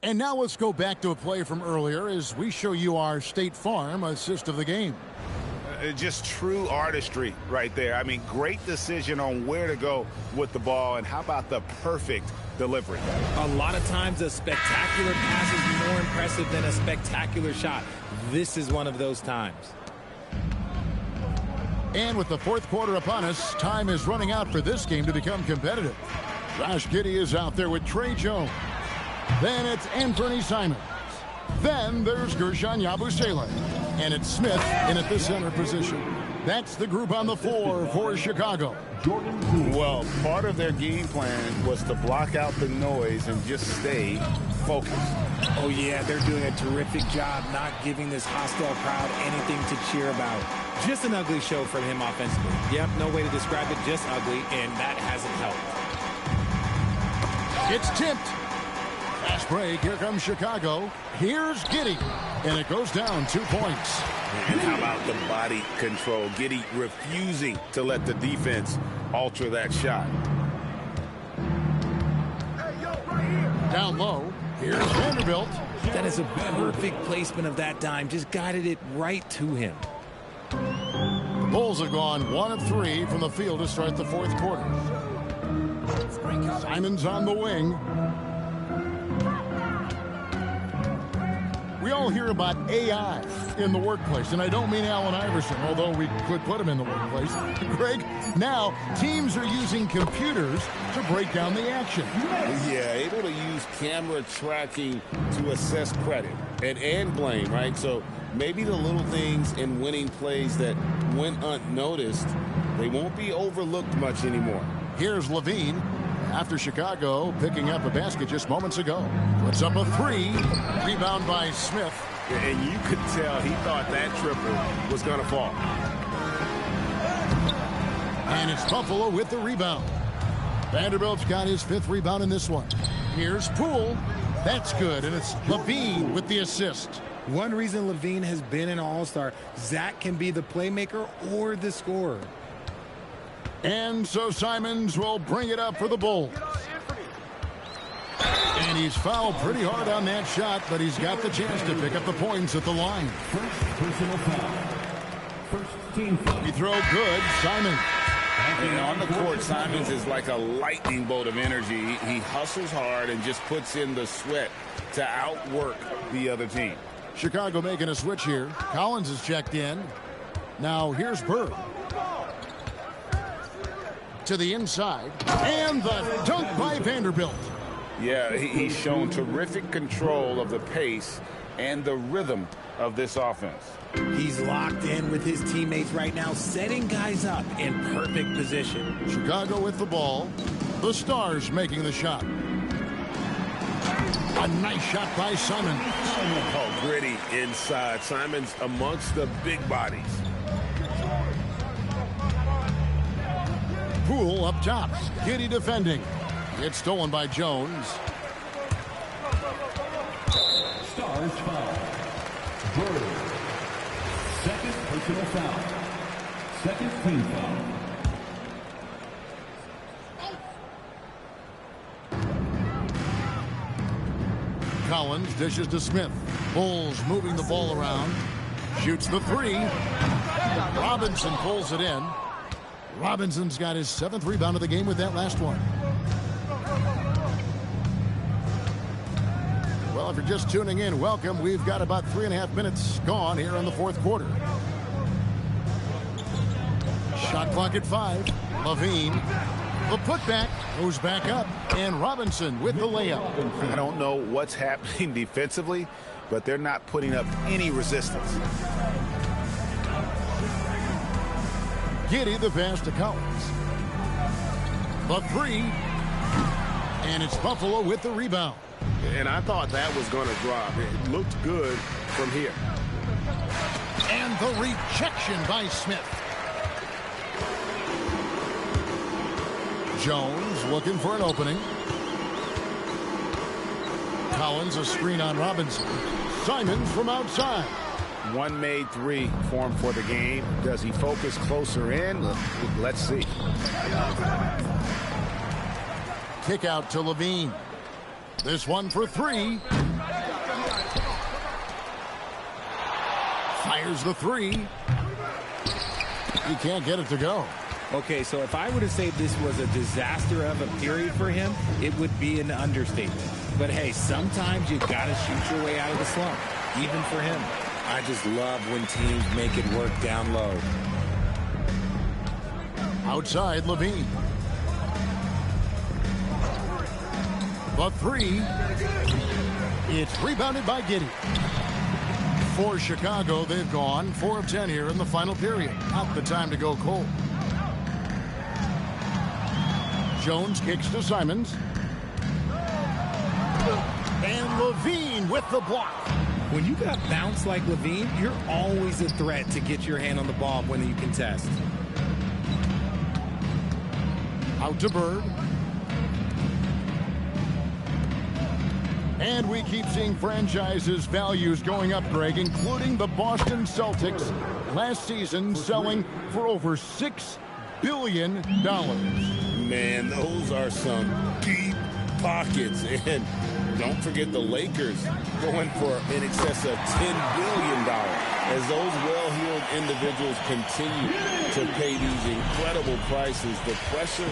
And now let's go back to a play from earlier as we show you our State Farm assist of the game. Just true artistry right there. I mean, great decision on where to go with the ball, and how about the perfect delivery? A lot of times a spectacular pass is more impressive than a spectacular shot. This is one of those times. And with the 4th quarter upon us, time is running out for this game to become competitive. Josh Giddey is out there with Trey Jones. Then it's Anthony Simons. Then there's Gershon Yabusele. And it's Smith in at the center position. That's the group on the floor for Chicago. Well, part of their game plan was to block out the noise and just stay focused. Oh, yeah, they're doing a terrific job not giving this hostile crowd anything to cheer about. Just an ugly show from him offensively. Yep, no way to describe it, just ugly, and that hasn't helped. It's tipped. Fast break. Here comes Chicago. Here's Giddey. And it goes down 2 points. And how about the body control? Giddey refusing to let the defense alter that shot. Down low. Here's Vanderbilt. That is a perfect placement of that dime. Just guided it right to him. The Bulls have gone 1 of 3 from the field to start the 4th quarter. Simons on the wing. We all hear about AI in the workplace, and I don't mean Allen Iverson, although we could put him in the workplace. Greg, now teams are using computers to break down the action. Yeah, able to use camera tracking to assess credit and blame, right? So maybe the little things in winning plays that went unnoticed, they won't be overlooked much anymore. Here's Levine after Chicago picking up a basket just moments ago. Puts up a three. Rebound by Smith. And you could tell he thought that triple was going to fall. And it's Buffalo with the rebound. Vanderbilt's got his 5th rebound in this one. Here's Poole. That's good. And it's Levine with the assist. One reason Levine has been an all-star, Zach can be the playmaker or the scorer. And so Simons will bring it up for the Bulls. And he's fouled pretty hard on that shot, but he's got the chance to pick up the points at the line. First personal foul. First team foul. He throw good. Simons. And on the court, Simons is like a lightning bolt of energy. He hustles hard and just puts in the sweat to outwork the other team. Chicago making a switch here. Collins is checked in. Now here's Bird. To the inside. And the dunk by Vanderbilt. Yeah, he's shown terrific control of the pace and the rhythm of this offense. He's locked in with his teammates right now, setting guys up in perfect position. Chicago with the ball. The Stars making the shot. A nice shot by Simons. Oh, gritty inside. Simons amongst the big bodies. Poole up top. Giddey defending. It's stolen by Jones. Stars foul. Bird. Second personal foul. Second team foul. Collins dishes to Smith. Bulls moving the ball around. Shoots the three. Robinson pulls it in. Robinson's got his 7th rebound of the game with that last one. Well, if you're just tuning in, welcome. We've got about 3.5 minutes gone here in the 4th quarter. Shot clock at 5. Levine. The putback goes back up. And Robinson with the layup. I don't know what's happening defensively, but they're not putting up any resistance. Giddey the pass to Collins. The three. And it's Buffalo with the rebound. And I thought that was going to drop. It looked good from here. And the rejection by Smith. Jones looking for an opening. Collins a screen on Robinson. Simons from outside. One made three formed for the game. Does he focus closer in? Let's see. Kick out to Levine. This one for three. Fires the three. He can't get it to go. Okay, so if I were to say this was a disaster of a period for him, it would be an understatement. But hey, sometimes you got to shoot your way out of the slump, even for him. I just love when teams make it work down low. Outside, Levine. The three. It's rebounded by Giddey. For Chicago, they've gone 4 of 10 here in the final period. Not the time to go cold. Jones kicks to Simons. And Levine with the block. When you got bounce like Levine, you're always a threat to get your hand on the ball when you contest. Out to Bird. And we keep seeing franchises' values going up, Greg, including the Boston Celtics last season selling for over $6 billion. Man, those are some deep pockets. And don't forget the Lakers going for in excess of $10 billion. As those well-heeled individuals continue to pay these incredible prices, the pressure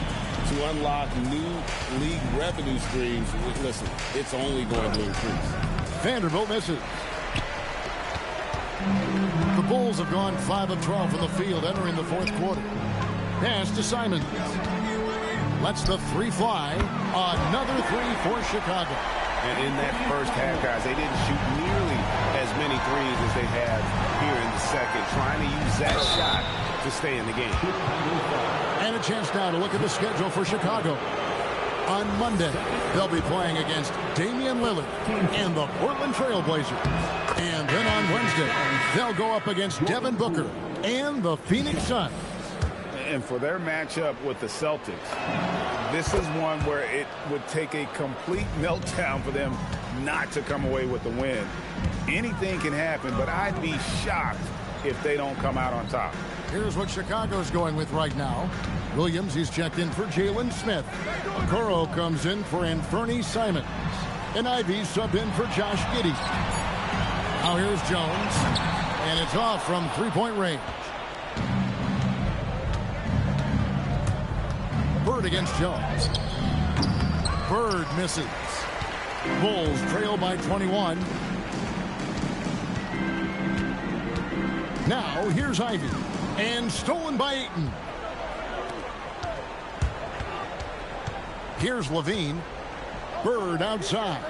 to unlock new league revenue streams, listen, it's only going to increase. Vanderbilt misses. Bulls have gone 5 of 12 from the field entering the fourth quarter. Pass to Simons. Lets the three fly. Another three for Chicago. And in that first half, guys, they didn't shoot nearly as many threes as they have here in the second, trying to use that shot to stay in the game. And a chance now to look at the schedule for Chicago. On Monday, they'll be playing against Damian Lillard and the Portland Trail Blazers. And then on Wednesday, they'll go up against Devin Booker and the Phoenix Suns. And for their matchup with the Celtics, this is one where it would take a complete meltdown for them not to come away with the win. Anything can happen, but I'd be shocked if they don't come out on top. Here's what Chicago's going with right now. Williams, he's checked in for Jalen Smith. Okoro comes in for Anthony Simons. And Ivy subbed in for Josh Giddey. Now here's Jones. And it's off from three-point range. Bird against Jones. Bird misses. Bulls trail by 21. Now here's Ivy. And stolen by Ayton. Here's Levine. Bird outside.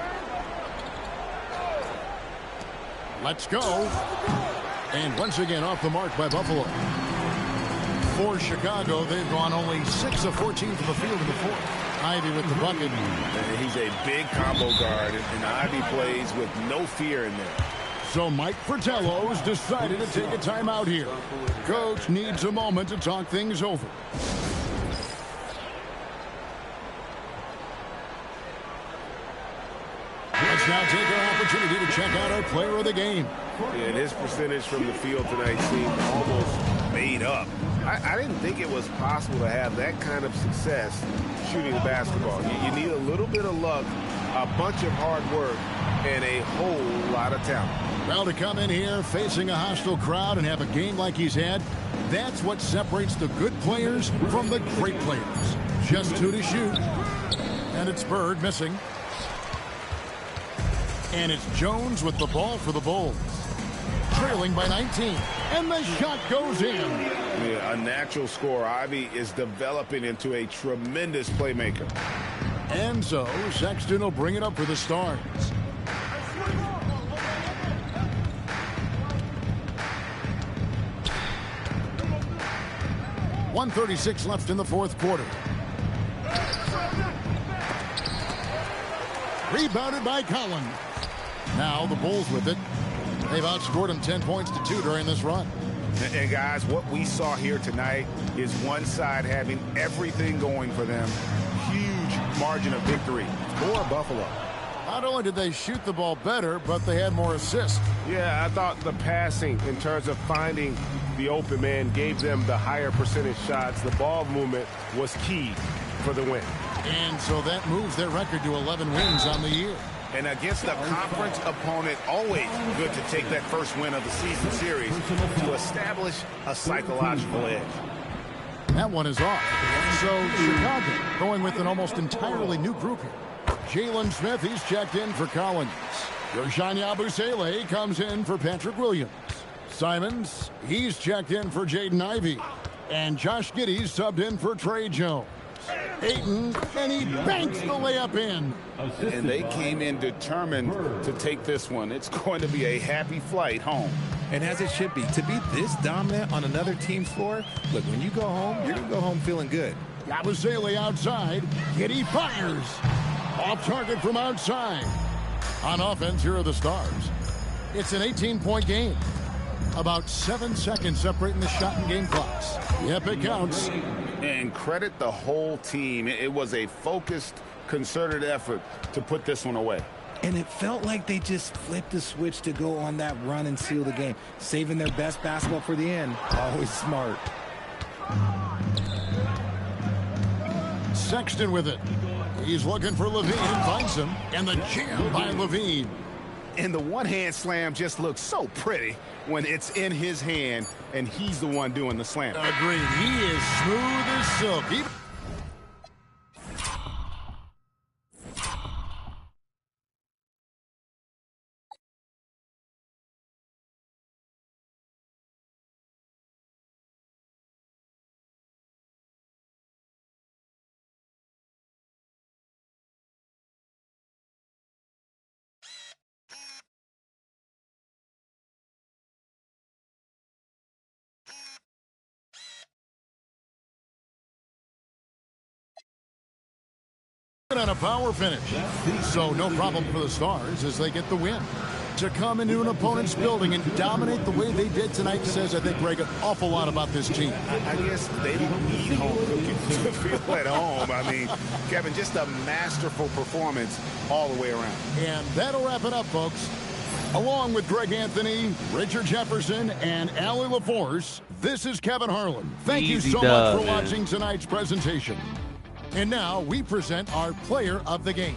Let's go. And once again off the mark by Buffalo. For Chicago, they've gone only 6 of 14 from the field in the fourth. Ivy with the bucket. He's a big combo guard, and Ivy plays with no fear in there. So Mike Fratello's decided to take a timeout here. Coach needs a moment to talk things over. Let's now take our opportunity to check out our player of the game. Yeah, and his percentage from the field tonight seemed almost made up. I didn't think it was possible to have that kind of success shooting the basketball. You need a little bit of luck, a bunch of hard work, and a whole lot of talent. Well, to come in here facing a hostile crowd and have a game like he's had, that's what separates the good players from the great players. Just 2 to shoot. And it's Bird missing. And it's Jones with the ball for the Bulls. Trailing by 19. And the shot goes in. Yeah, a natural scorer. Ivy is developing into a tremendous playmaker. And so Sexton will bring it up for the Stars. .136 left in the fourth quarter. Rebounded by Collins. Now the Bulls with it. They've outscored them 10 points to 2 during this run. And guys, what we saw here tonight is one side having everything going for them. Huge margin of victory for Buffalo. Not only did they shoot the ball better, but they had more assists. Yeah, I thought the passing in terms of finding the open man gave them the higher percentage shots. The ball movement was key for the win. And so that moves their record to 11 wins on the year. And against a conference opponent, always good to take that first win of the season series to establish a psychological edge. That one is off. So Chicago going with an almost entirely new group here. Jalen Smith, he's checked in for Collins. Yoshani Abusele comes in for Patrick Williams. Simons, he's checked in for Jaden Ivey. And Josh Giddey's subbed in for Trey Jones. Ayton, and he banks the layup in. And they came in determined to take this one. It's going to be a happy flight home. And as it should be. To be this dominant on another team's floor, look, when you go home, you're going to go home feeling good. Abusele outside. Giddey fires. Off target from outside. On offense, here are the Stars. It's an 18-point game. About 7 seconds separating the shot and game clocks. Yep, it counts. And credit the whole team. It was a focused, concerted effort to put this one away. And it felt like they just flipped the switch to go on that run and seal the game. Saving their best basketball for the end. Always smart. Sexton with it. He's looking for Levine and finds him. And the jam by Levine. And the one-hand slam just looks so pretty when it's in his hand and he's the one doing the slam. Agreed. He is smooth as silk. on a power finish. So no problem for the Stars as they get the win. To come into an opponent's building and dominate the way they did tonight says, I think, Greg, an awful lot about this team. I guess they don't need home cooking to feel at home. I mean, Kevin, just a masterful performance all the way around. And that'll wrap it up, folks. Along with Greg Anthony, Richard Jefferson, and Allie LaForce, this is Kevin Harlan. Thank you so much for watching tonight's presentation. And now we present our player of the game.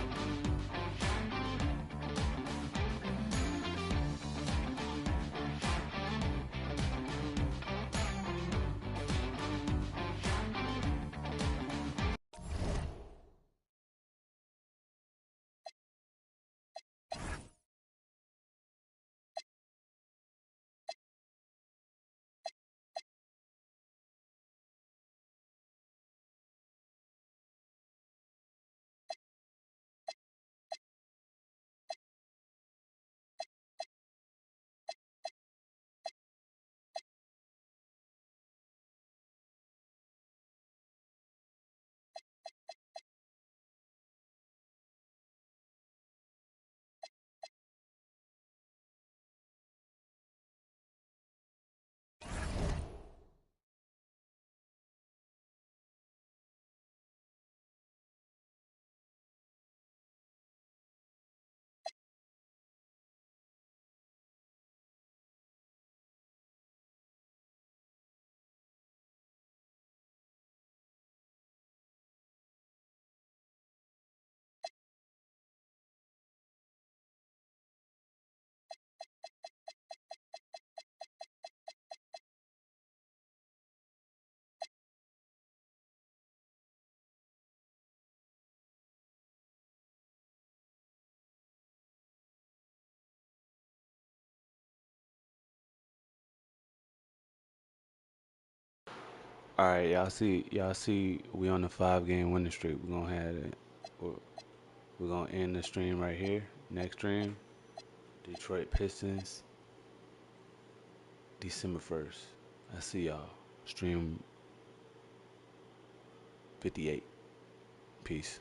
All right, y'all see, we on the 5-game winning streak. We're gonna have it. We're gonna end the stream right here. Next stream, Detroit Pistons, December 1st. I see y'all. Stream 58. Peace.